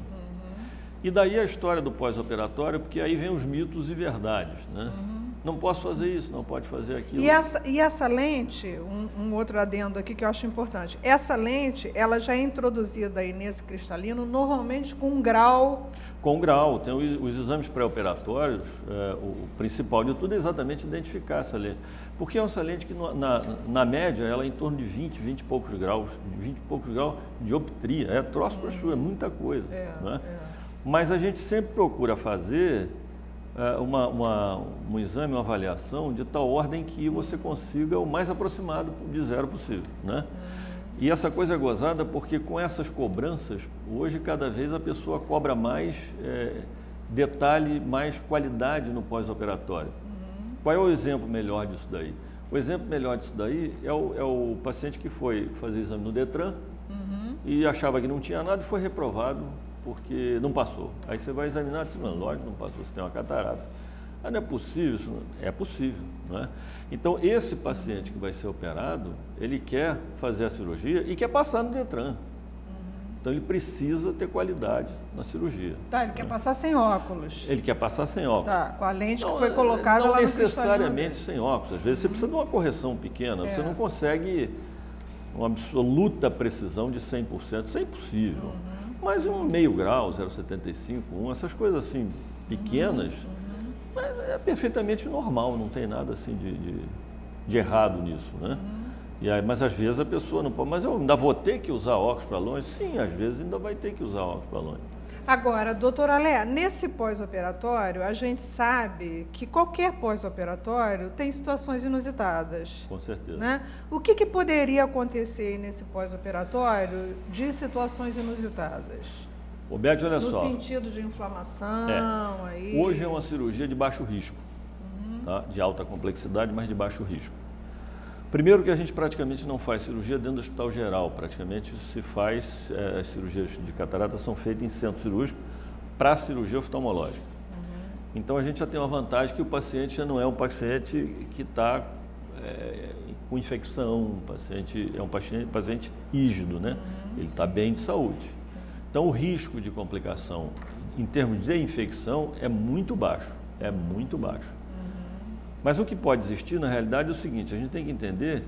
E daí a história do pós-operatório, porque aí vem os mitos e verdades. Né? Não posso fazer isso, não pode fazer aquilo. E essa lente, um outro adendo aqui que eu acho importante. Essa lente, ela já é introduzida aí nesse cristalino, normalmente com um grau... Com grau. Tem os exames pré-operatórios, o principal de tudo é exatamente identificar essa lente. Porque é uma lente que, na média, ela é em torno de 20 e poucos graus de dioptria. É troço para chuva, é muita coisa. Né? Mas a gente sempre procura fazer um exame, uma avaliação de tal ordem que você consiga o mais aproximado de zero possível. Né? E essa coisa é gozada porque com essas cobranças, hoje cada vez a pessoa cobra mais detalhe, mais qualidade no pós-operatório. Qual é o exemplo melhor disso daí? O exemplo melhor disso daí é o paciente que foi fazer exame no Detran e achava que não tinha nada e foi reprovado porque não passou. Aí você vai examinar e diz, não, lógico, não passou, você tem uma catarata. Ah, não é possível? Isso é possível, não é? Então, esse paciente que vai ser operado, ele quer fazer a cirurgia e quer passar no Detran. Então, ele precisa ter qualidade na cirurgia. Ele quer passar sem óculos. Ele quer passar sem óculos. Com a lente que foi colocada lá no cristalino. Não necessariamente sem óculos. Às vezes, você precisa de uma correção pequena. Você não consegue uma absoluta precisão de 100%. Isso é impossível. Mas um meio grau, 0,75, 1, essas coisas assim pequenas... Mas é perfeitamente normal, não tem nada assim de errado nisso, né? E aí, mas às vezes a pessoa não pode, mas eu ainda vou ter que usar óculos para longe? Sim, às vezes ainda vai ter que usar óculos para longe. Agora, doutora Alé, nesse pós-operatório, a gente sabe que qualquer pós-operatório tem situações inusitadas. Com certeza. Né? O que poderia acontecer nesse pós-operatório de situações inusitadas? Roberto, olha só. No sentido de inflamação, aí... Hoje é uma cirurgia de baixo risco, tá? De alta complexidade, mas de baixo risco. Primeiro que a gente praticamente não faz cirurgia dentro do hospital geral, praticamente se faz, as cirurgias de catarata são feitas em centro cirúrgico para cirurgia oftalmológica. Então a gente já tem uma vantagem que o paciente já não é um paciente que está com infecção, é um paciente rígido, né? Ele está bem de saúde. Então o risco de complicação em termos de infecção é muito baixo, Mas o que pode existir na realidade é o seguinte, a gente tem que entender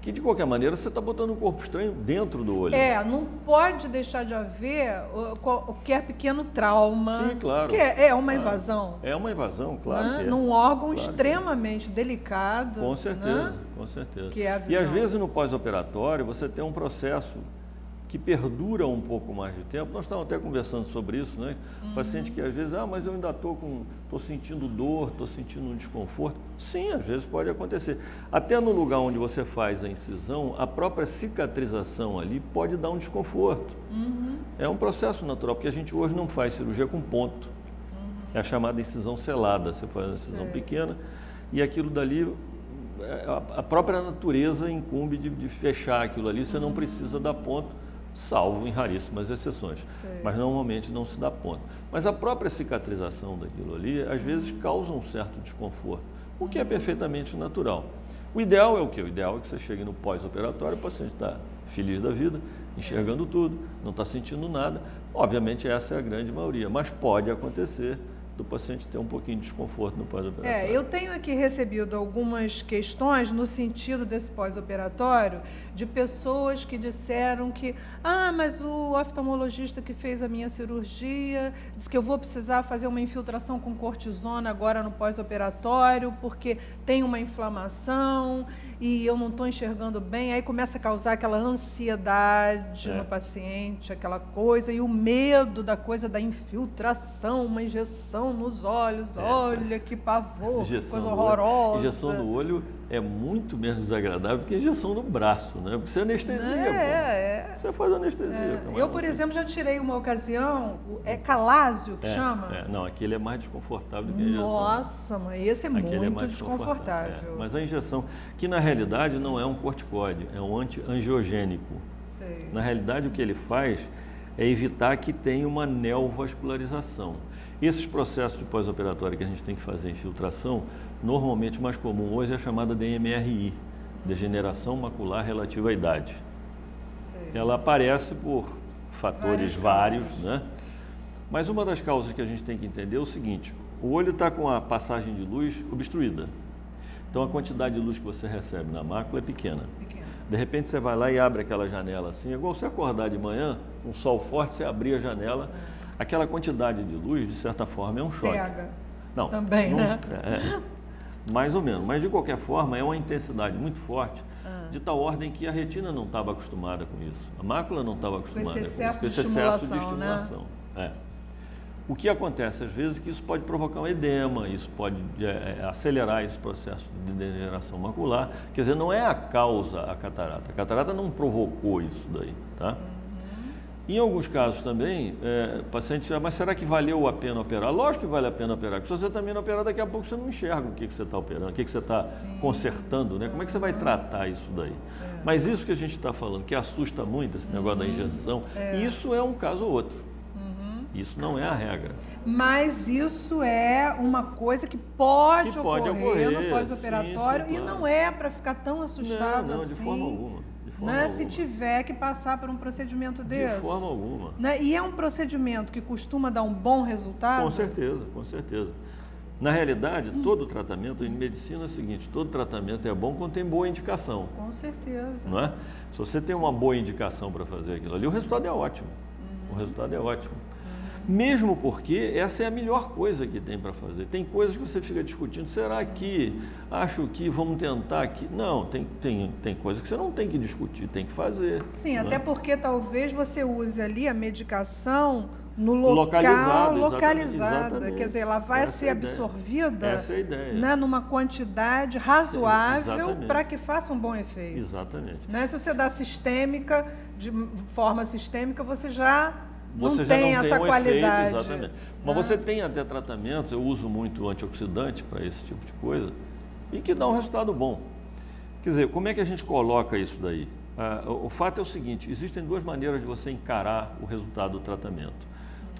que de qualquer maneira você está botando um corpo estranho dentro do olho. Não pode deixar de haver qualquer pequeno trauma. Sim, claro. Que é uma invasão. É uma invasão, claro. Que é. Num órgão extremamente delicado. Com certeza, né? com certeza. Que é a visão. E às vezes no pós-operatório você tem um processo que perdura um pouco mais de tempo. Nós estávamos até conversando sobre isso, né? Paciente que às vezes, mas eu ainda estou sentindo dor, estou sentindo um desconforto. Sim, às vezes pode acontecer. Até no lugar onde você faz a incisão, a própria cicatrização ali pode dar um desconforto. É um processo natural, porque a gente hoje não faz cirurgia com ponto. É a chamada incisão selada. Você faz uma incisão pequena e aquilo dali, a própria natureza incumbe de fechar aquilo ali, você não precisa dar ponto, salvo em raríssimas exceções, mas normalmente não se dá ponto. Mas a própria cicatrização daquilo ali, às vezes, causa um certo desconforto, o que é perfeitamente natural. O ideal é o quê? O ideal é que você chegue no pós-operatório, o paciente está feliz da vida, enxergando tudo, não está sentindo nada. Obviamente, essa é a grande maioria, mas pode acontecer do paciente ter um pouquinho de desconforto no pós-operatório. Eu tenho aqui recebido algumas questões no sentido desse pós-operatório de pessoas que disseram que, mas o oftalmologista que fez a minha cirurgia disse que eu vou precisar fazer uma infiltração com cortisona agora no pós-operatório porque tem uma inflamação e eu não estou enxergando bem, aí começa a causar aquela ansiedade no paciente, aquela coisa, e o medo da coisa da infiltração, uma injeção nos olhos, olha que pavor, que coisa horrorosa. Injeção no olho é muito menos desagradável que a injeção no braço, né? Porque você anestesia, Você faz anestesia. Eu, por exemplo, já tirei uma ocasião, calásio que chama? Não, aquele é mais desconfortável do que a injeção. Nossa, mas esse é muito desconfortável. Mas a injeção, que na realidade não é um corticóide, é um anti-angiogênico. Na realidade, o que ele faz é evitar que tenha uma neovascularização. Esses processos de pós-operatório que a gente tem que fazer infiltração, normalmente o mais comum hoje é a chamada DMRI, Degeneração Macular Relativa à Idade. Ela aparece por fatores vários, né? Mas uma das causas que a gente tem que entender é o seguinte, o olho está com a passagem de luz obstruída. Então a quantidade de luz que você recebe na mácula é pequena. De repente você vai lá e abre aquela janela assim, é igual você acordar de manhã, um sol forte, você abrir a janela, aquela quantidade de luz, de certa forma, é um choque. Cega. Não, também, né? Mais ou menos, mas de qualquer forma é uma intensidade muito forte, de tal ordem que a retina não estava acostumada com isso, a mácula não estava acostumada com esse excesso de estimulação. O que acontece às vezes é que isso pode provocar um edema, isso pode acelerar esse processo de degeneração macular, quer dizer, não é a causa a catarata não provocou isso daí, tá? Em alguns casos também, o paciente diz, mas será que valeu a pena operar? Lógico que vale a pena operar, porque se você termina de operar, daqui a pouco você não enxerga o que você está operando, o que você está consertando, né? Como é que você vai tratar isso daí? Mas isso que a gente está falando, que assusta muito, esse negócio da injeção, isso é um caso ou outro. Isso não é a regra. Mas isso é uma coisa que pode ocorrer no pós-operatório e não é para ficar tão assustado não, assim. De forma alguma. Se tiver que passar por um procedimento desse. De forma alguma. E é um procedimento que costuma dar um bom resultado? Com certeza, com certeza. Na realidade, todo tratamento, em medicina é o seguinte, todo tratamento é bom quando tem boa indicação. Com certeza. Não é? Se você tem uma boa indicação para fazer aquilo ali, o resultado é ótimo. O resultado é ótimo. Mesmo porque essa é a melhor coisa que tem para fazer. Tem coisas que você fica discutindo, será que, acho que, vamos tentar aqui. Não, tem coisas que você não tem que discutir, tem que fazer. Sim, até porque talvez você use ali a medicação no local localizada. Quer dizer, ela vai ser absorvida essa é a ideia. Né, numa quantidade razoável para que faça um bom efeito. Exatamente. Né? Se você dá sistêmica, de forma sistêmica, você já não tem essa qualidade. Efeito, exatamente. Mas você tem até tratamentos, eu uso muito antioxidante para esse tipo de coisa, e que dá um resultado bom. Quer dizer, como é que a gente coloca isso daí? O fato é o seguinte, existem duas maneiras de você encarar o resultado do tratamento.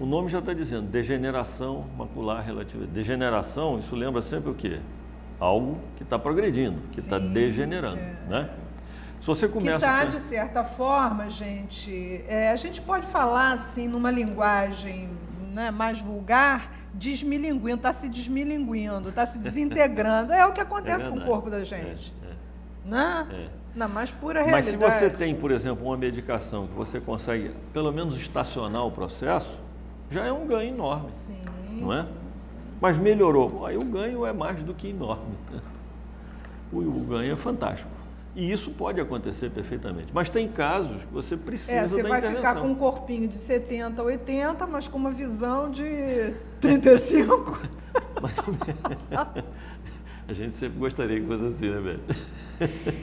O nome já está dizendo, degeneração macular relativa. Degeneração, isso lembra sempre o quê? Algo que está progredindo, que está degenerando, né? Se você começa... Que está, de certa forma, gente, a gente pode falar, assim, numa linguagem, né, mais vulgar, desmilinguindo, está se desmilinguindo, está se desintegrando. É o que acontece com o corpo da gente. Né? Na mais pura realidade. Mas se você tem, por exemplo, uma medicação que você consegue, pelo menos, estacionar o processo, já é um ganho enorme, não é? Sim. Mas melhorou. Aí o ganho é mais do que enorme. O ganho é fantástico. E isso pode acontecer perfeitamente. Mas tem casos que você precisa da intervenção. Você vai ficar com um corpinho de 70, 80, mas com uma visão de 35. Mais ou menos. A gente sempre gostaria que fosse assim, né, velho?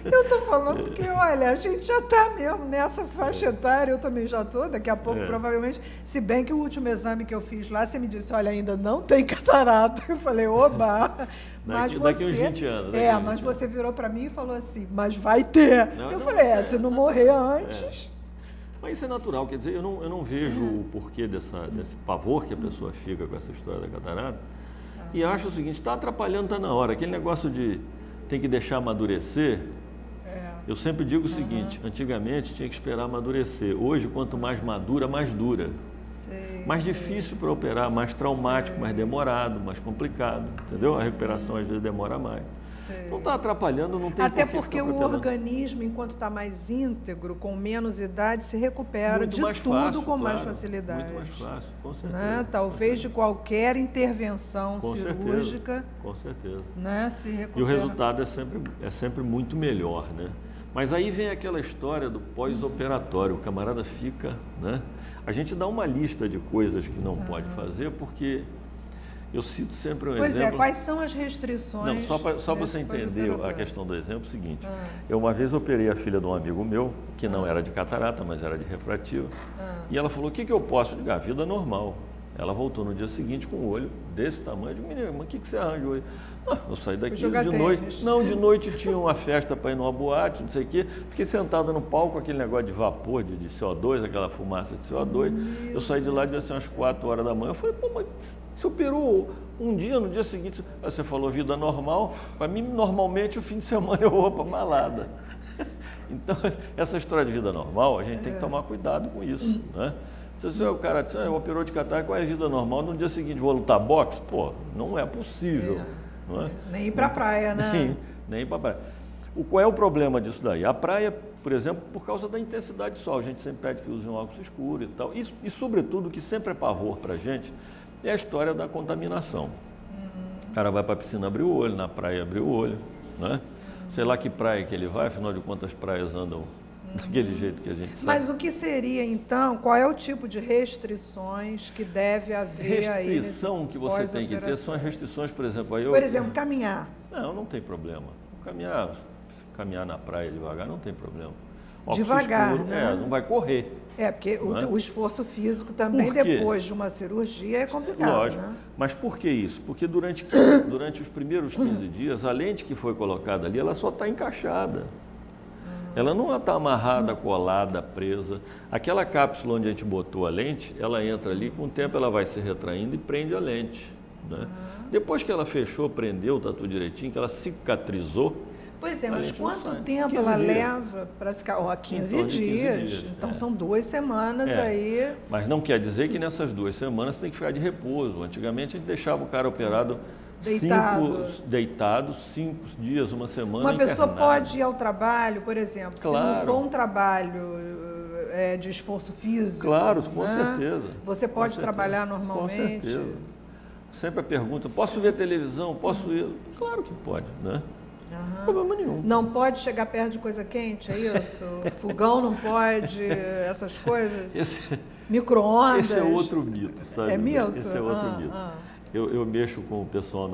Eu estou falando porque, olha, a gente já está mesmo nessa faixa etária, eu também já estou, daqui a pouco provavelmente, se bem que o último exame que eu fiz lá, você me disse, olha, ainda não tem catarata. Eu falei, oba, mas daqui uns 20 anos. Mas você virou para mim e falou assim, mas vai ter. Eu falei, se não morrer antes... Mas isso é natural, quer dizer, eu não vejo o porquê desse pavor que a pessoa fica com essa história da catarata, e acho o seguinte, está atrapalhando, está na hora, aquele negócio de tem que deixar amadurecer, eu sempre digo o seguinte, antigamente tinha que esperar amadurecer, hoje quanto mais madura, mais dura. Mais difícil para operar, mais traumático, mais demorado, mais complicado, entendeu? A recuperação às vezes demora mais. Não está atrapalhando, não tem até porque o organismo, enquanto está mais íntegro, com menos idade, se recupera de tudo com mais facilidade. Muito mais fácil, com certeza. Né? Talvez de qualquer intervenção cirúrgica. Com certeza. Né? Se recupera. E o resultado é sempre muito melhor, né? Mas aí vem aquela história do pós-operatório, o camarada fica, né? A gente dá uma lista de coisas que não pode fazer, porque eu cito sempre um exemplo... Pois quais são as restrições? Não, só para você entender a questão do exemplo, é o seguinte, eu uma vez operei a filha de um amigo meu, que não era de catarata, mas era de refrativa, e ela falou, o que eu posso? Eu digo, a vida normal. Ela voltou no dia seguinte com o olho desse tamanho, eu digo, menina, mas o que você arranjou aí? Eu saí daqui de noite. Não, de noite tinha uma festa para ir numa boate, não sei o quê. Fiquei sentada no palco, aquele negócio de vapor, de CO2, aquela fumaça de CO2. Eu saí de lá, devia ser umas 4 horas da manhã. Eu falei, pô, mas você operou um dia, no dia seguinte, você falou vida normal. Para mim, normalmente, o fim de semana eu vou para balada. Então, essa história de vida normal, a gente tem que tomar cuidado com isso, né? Se o cara diz, eu operou de catarata, qual é a vida normal? No dia seguinte, vou lutar boxe? Pô, não é possível. Não é? Nem ir para a praia, né? Nem ir para a praia. Qual é o problema disso daí? A praia, por exemplo, por causa da intensidade do sol, a gente sempre pede que use um óculos escuro e tal. E sobretudo, o que sempre é pavor para a gente é a história da contaminação. O cara vai para a piscina abrir o olho, na praia abrir o olho, né? Sei lá que praia que ele vai, afinal de contas as praias andam daquele jeito que a gente sabe. Mas o que seria, então, qual é o tipo de restrições que deve haver aí? Restrição que você tem que ter são as restrições, por exemplo... Por exemplo, caminhar. Não tem problema. Caminhar na praia devagar não tem problema. Devagar, escuro, né? Não vai correr. Porque o esforço físico também, depois de uma cirurgia, é complicado. Lógico. Né? Mas por que isso? Porque durante os primeiros 15 dias, a lente que foi colocada ali, ela só está encaixada. Ela não está amarrada, colada, presa. Aquela cápsula onde a gente botou a lente, ela entra ali, com o tempo ela vai se retraindo e prende a lente. Né? Depois que ela fechou, prendeu, está tudo direitinho, que ela cicatrizou. Pois é, mas quanto tempo ela leva para se... 15 dias. Então são 2 semanas aí. Mas não quer dizer que nessas 2 semanas você tem que ficar de repouso. Antigamente a gente deixava o cara operado deitado 5 dias, uma semana. Uma pessoa pode ir ao trabalho, por exemplo, claro. Se não for um trabalho de esforço físico. Claro, com certeza. Você pode trabalhar normalmente. Com certeza. Sempre a pergunta, posso ver televisão? Posso ir? Claro que pode, né? Não tem problema nenhum. Não pode chegar perto de coisa quente, é isso? Fogão não pode, essas coisas? Micro-ondas? Esse é outro mito, sabe? É mito? Esse é outro mito. Eu mexo com o pessoal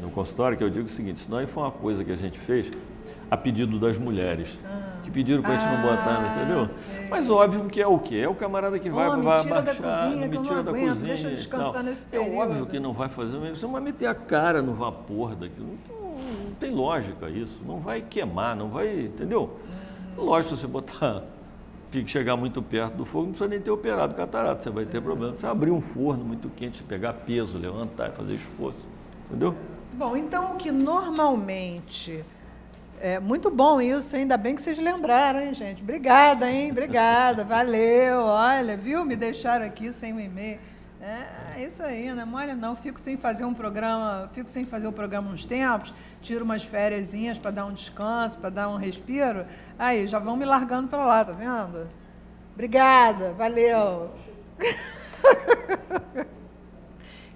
no consultório, que eu digo o seguinte, isso não foi uma coisa que a gente fez a pedido das mulheres, que pediram para a gente não botar, entendeu? Sei. Mas óbvio que é o quê? É o camarada que vai baixar, me tira da cozinha, deixa eu descansar nesse período. É óbvio que não vai fazer, você vai meter a cara no vapor daquilo, não tem lógica isso, não vai queimar, não vai, entendeu? Lógico, se você botar chegar muito perto do fogo, não precisa nem ter operado catarata, você vai ter problema. Você abrir um forno muito quente, pegar peso, levantar, fazer esforço, entendeu? Bom, então o que normalmente... É muito bom isso, ainda bem que vocês lembraram, hein, gente? Obrigada, hein? Obrigada, valeu. Olha, viu? Me deixaram aqui sem o e-mail. É isso aí, não é mole não. Fico sem fazer o programa uns tempos, tiro umas fériasinhas para dar um descanso, para dar um respiro. Aí, já vão me largando para lá, tá vendo? Obrigada, valeu.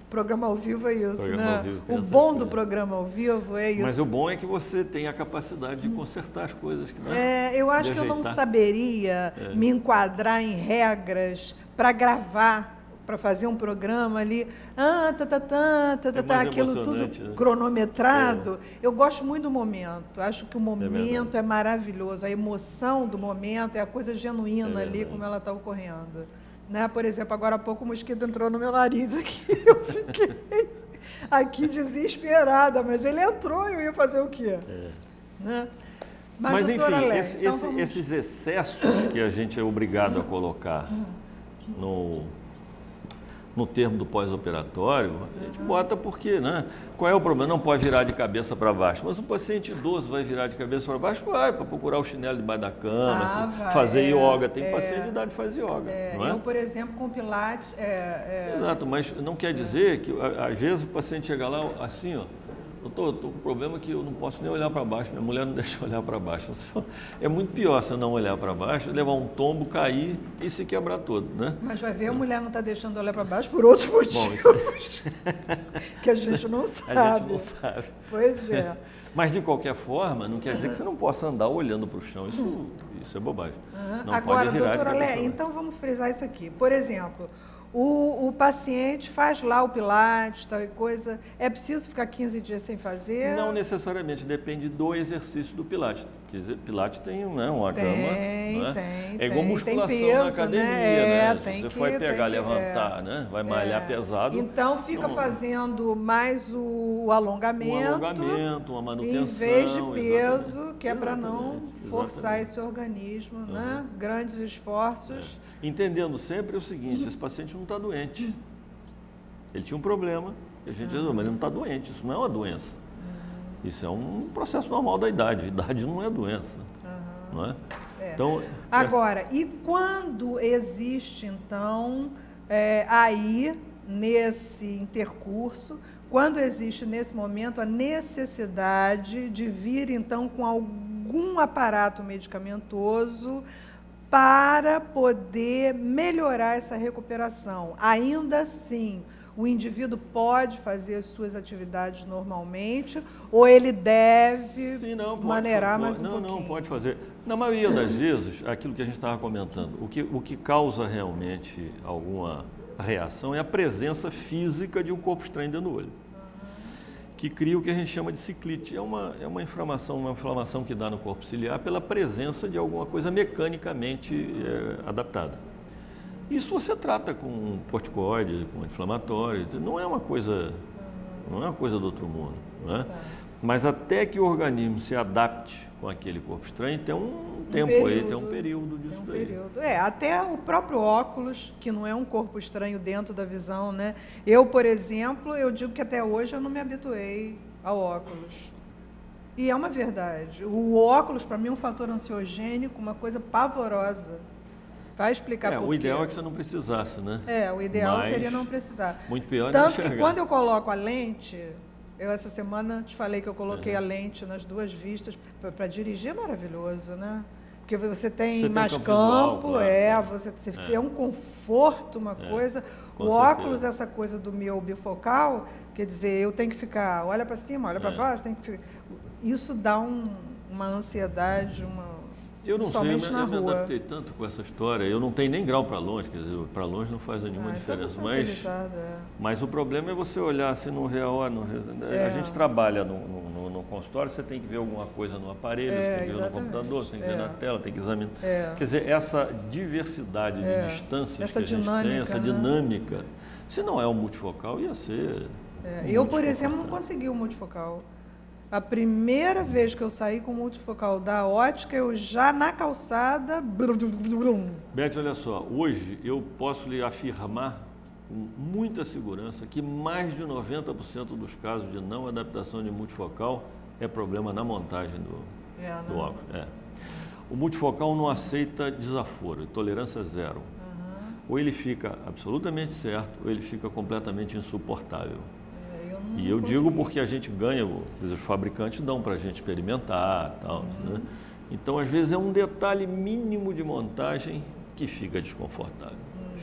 Programa ao vivo é isso, né? O bom do programa ao vivo é isso. Mas o bom é que você tem a capacidade de consertar as coisas. Eu acho que eu não saberia me enquadrar em regras para gravar, para fazer um programa ali, aquilo tudo cronometrado. Eu gosto muito do momento, acho que o momento é maravilhoso, a emoção do momento é a coisa genuína ali, como ela está ocorrendo. Né? Por exemplo, agora há pouco o mosquito entrou no meu nariz aqui, eu fiquei aqui desesperada, mas ele entrou e eu ia fazer o quê? Né? Mas enfim, Lélia, então esses excessos que a gente é obrigado a colocar no termo do pós-operatório, a gente bota porque, né? Qual é o problema? Não pode virar de cabeça para baixo. Mas o paciente idoso vai virar de cabeça para baixo? Vai, para procurar o chinelo debaixo da cama, fazer yoga. Tem paciente de idade que faz yoga. Não é? Eu, por exemplo, com Pilates... Exato, mas não quer dizer que, às vezes, o paciente chega lá assim, ó, doutor, estou com um problema que eu não posso nem olhar para baixo, minha mulher não deixa eu olhar para baixo. É muito pior você não olhar para baixo, levar um tombo, cair e se quebrar todo, né? Mas vai ver, a mulher não está deixando olhar para baixo por outros motivos que a gente não sabe. A gente não sabe. Pois é. Mas, de qualquer forma, não quer dizer que você não possa andar olhando para o chão. Isso é bobagem. Não Agora, pode virar doutora Lélia, então vamos frisar isso aqui. Por exemplo... O paciente faz lá o Pilates, tal e coisa, é preciso ficar 15 dias sem fazer? Não necessariamente, depende do exercício do Pilates. Porque Pilates tem uma cama, né? É igual musculação peso, na academia, né? Se você for pegar, levantar, né? Vai malhar pesado. Então fica fazendo mais o alongamento, uma manutenção. Em vez de peso, que é para não forçar esse organismo, né? Grandes esforços. Entendendo sempre o seguinte, esse paciente não está doente. Ele tinha um problema, a gente resolveu, mas ele não está doente, isso não é uma doença. Isso é um processo normal da idade. Idade não é doença. Não é? Então, agora, e quando existe, então, aí, nesse intercurso, quando existe nesse momento a necessidade de vir, então, com algum aparato medicamentoso para poder melhorar essa recuperação. Ainda assim, o indivíduo pode fazer as suas atividades normalmente ou ele deve maneirar mais um pouquinho? Não, pode fazer. Na maioria das vezes, aquilo que a gente estava comentando, o que causa realmente alguma reação é a presença física de um corpo estranho dentro do olho, que cria o que a gente chama de ciclite. É uma inflamação que dá no corpo ciliar pela presença de alguma coisa mecanicamente adaptada. Isso você trata com corticoide, com anti-inflamatório, não é uma coisa do outro mundo, não é? Mas até que o organismo se adapte com aquele corpo estranho, tem um período disso daí. Até o próprio óculos, que não é um corpo estranho dentro da visão, né? Eu, por exemplo, eu digo que até hoje eu não me habituei ao óculos. E é uma verdade. O óculos, para mim, é um fator ansiogênico, uma coisa pavorosa. Vai explicar por quê. O ideal é que você não precisasse, né? O ideal seria não precisar. Muito pior não enxergar. Tanto que quando eu coloco a lente... Eu, essa semana, te falei que eu coloquei a lente nas duas vistas. Para dirigir é maravilhoso, né? Porque você tem mais campo, é um conforto, uma coisa. O óculos, essa coisa do meu bifocal, quer dizer, eu tenho que ficar, olha para cima, olha para baixo, isso dá uma ansiedade, eu não sei, eu me adaptei tanto com essa história, eu não tenho nem grau para longe, quer dizer, para longe não faz nenhuma diferença, mas o problema é você olhar assim no real, a gente trabalha no consultório, você tem que ver alguma coisa no aparelho, você tem que ver no computador, você tem que ver na tela, tem que examinar. Quer dizer, essa diversidade de distâncias que a gente tem, essa dinâmica, se não é o multifocal, ia ser... Eu, por exemplo, não consegui o multifocal. A primeira vez que eu saí com multifocal da ótica, eu já na calçada... Beth, olha só, hoje eu posso lhe afirmar com muita segurança que mais de 90% dos casos de não adaptação de multifocal é problema na montagem do óculos. O multifocal não aceita desaforo, tolerância zero. Ou ele fica absolutamente certo, ou ele fica completamente insuportável. E eu digo porque a gente ganha, os fabricantes dão para a gente experimentar, tal, né? Então, às vezes, é um detalhe mínimo de montagem que fica desconfortável.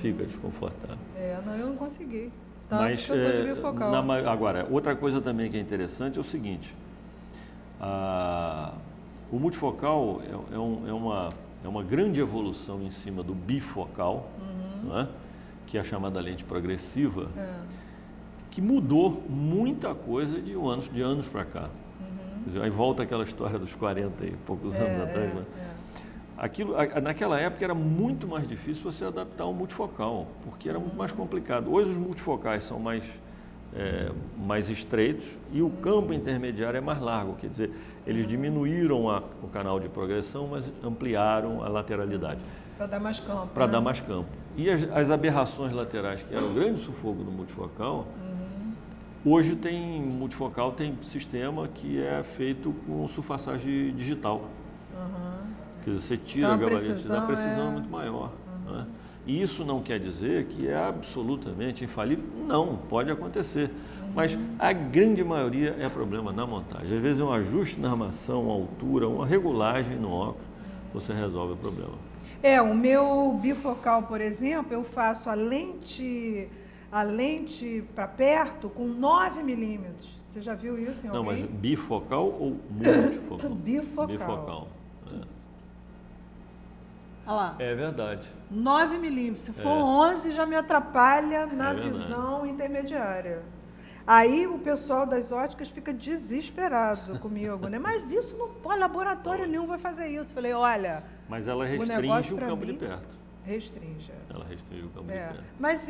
Fica desconfortável. Eu não consegui. Mas, que eu estou de bifocal. Agora, outra coisa também que é interessante é o seguinte, o multifocal é uma grande evolução em cima do bifocal, né? Que é a chamada lente progressiva, que mudou muita coisa de anos para cá. Quer dizer, aí volta aquela história dos 40 e poucos anos atrás. Né? Naquela época era muito mais difícil você adaptar um multifocal, porque era muito mais complicado. Hoje os multifocais são mais estreitos e o campo intermediário é mais largo, quer dizer, eles diminuíram o canal de progressão, mas ampliaram a lateralidade. Para dar mais campo. Para dar mais campo. E as aberrações laterais, que era o grande sufoco do multifocal, hoje multifocal tem sistema que é feito com sulfaçagem digital. Quer dizer, você tira a gabarito, a precisão é muito maior. Né? E isso não quer dizer que é absolutamente infalível. Não, pode acontecer. Mas a grande maioria é problema na montagem. Às vezes é um ajuste na armação, uma altura, uma regulagem no óculos, você resolve o problema. O meu bifocal, por exemplo, eu faço a lente para perto com 9 milímetros. Você já viu isso em alguém? Não, mas bifocal ou multifocal? Bifocal. Olha lá. É verdade. 9 milímetros. Se for 11, já me atrapalha na visão intermediária. Aí o pessoal das óticas fica desesperado comigo, né? Mas isso não pode, laboratório nenhum vai fazer isso. Falei, olha... Mas ela restringe o campo de perto. Restringe. Ela restringe o campo de perto. Mas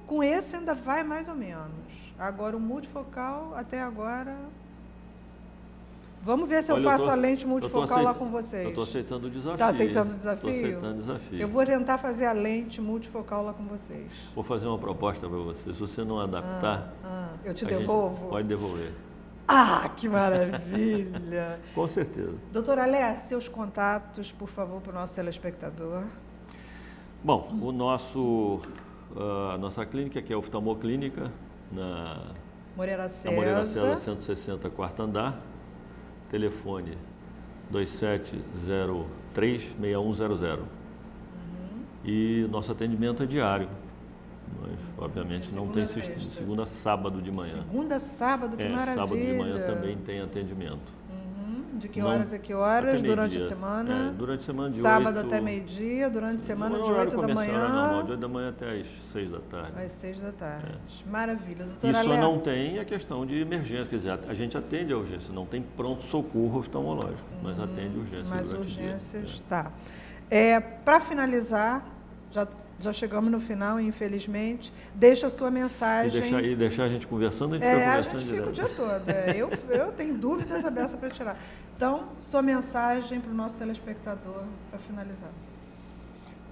com esse ainda vai mais ou menos. Agora o multifocal, até agora... Vamos ver se eu faço a lente multifocal lá com vocês. Eu estou aceitando o desafio. Está aceitando o desafio? Estou aceitando o desafio. Eu vou tentar fazer a lente multifocal lá com vocês. Vou fazer uma proposta para você. Se você não adaptar... eu te devolvo? Pode devolver. Que maravilha! Com certeza. Doutora Alé, seus contatos, por favor, para o nosso telespectador. Bom, a nossa clínica, que é a Oftalmoclínica, na Moreira César. Moreira César 160, quarto andar. Telefone 2703-6100. E nosso atendimento é diário. Mas, obviamente, não tem segunda a sábado de manhã. Segunda a sábado, que maravilha. Sábado de manhã também tem atendimento. De que horas a que horas? Durante a semana? Durante a semana de sábado até meio-dia, durante a semana de 8 da manhã. Normal, de 8 da manhã até às 6 da tarde. Às 6 da tarde. Maravilha. Doutora Alé. Isso não tem a questão de emergência, quer dizer, a gente atende a urgência, não tem pronto-socorro oftalmológico, mas atende urgências. Mas urgências, tá. Para finalizar, já chegamos no final, infelizmente. Deixa a sua mensagem. E deixar a gente conversando, a gente fica conversando a gente fica o dia todo. Eu tenho dúvidas abertas para tirar. Então, sua mensagem para o nosso telespectador, para finalizar.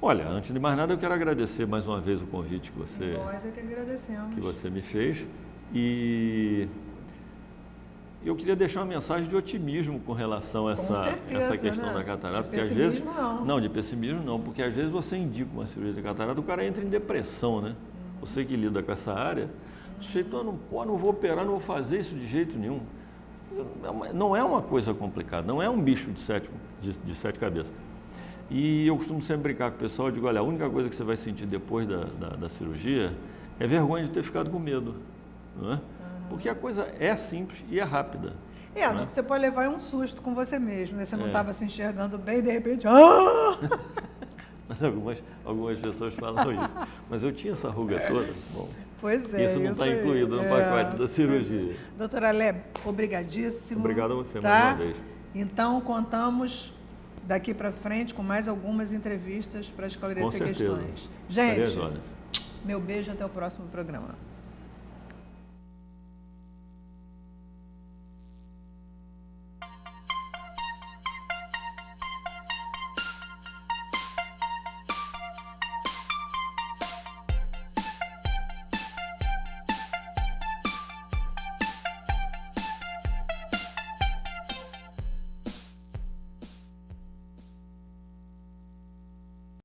Olha, antes de mais nada, eu quero agradecer mais uma vez o convite que você... Nós é que agradecemos. Que você me fez. E eu queria deixar uma mensagem de otimismo com relação a essa questão da catarata. De pessimismo, não, de pessimismo não, porque às vezes você indica uma cirurgia de catarata, o cara entra em depressão, né? Você que lida com essa área, o sujeito, não vou operar, não vou fazer isso de jeito nenhum. Não é uma coisa complicada, não é um bicho de sete cabeças. E eu costumo sempre brincar com o pessoal, eu digo, olha, a única coisa que você vai sentir depois da cirurgia é vergonha de ter ficado com medo, não é? Porque a coisa é simples e é rápida. Você pode levar um susto com você mesmo, né? Você não estava se enxergando bem e de repente... Mas algumas pessoas falam isso. Mas eu tinha essa ruga toda. Bom, pois é. Isso não está incluído no pacote da cirurgia. Doutora Alé, obrigadíssimo. Obrigado a você mais uma vez. Então, contamos daqui para frente com mais algumas entrevistas para esclarecer questões. Gente, meu beijo até o próximo programa.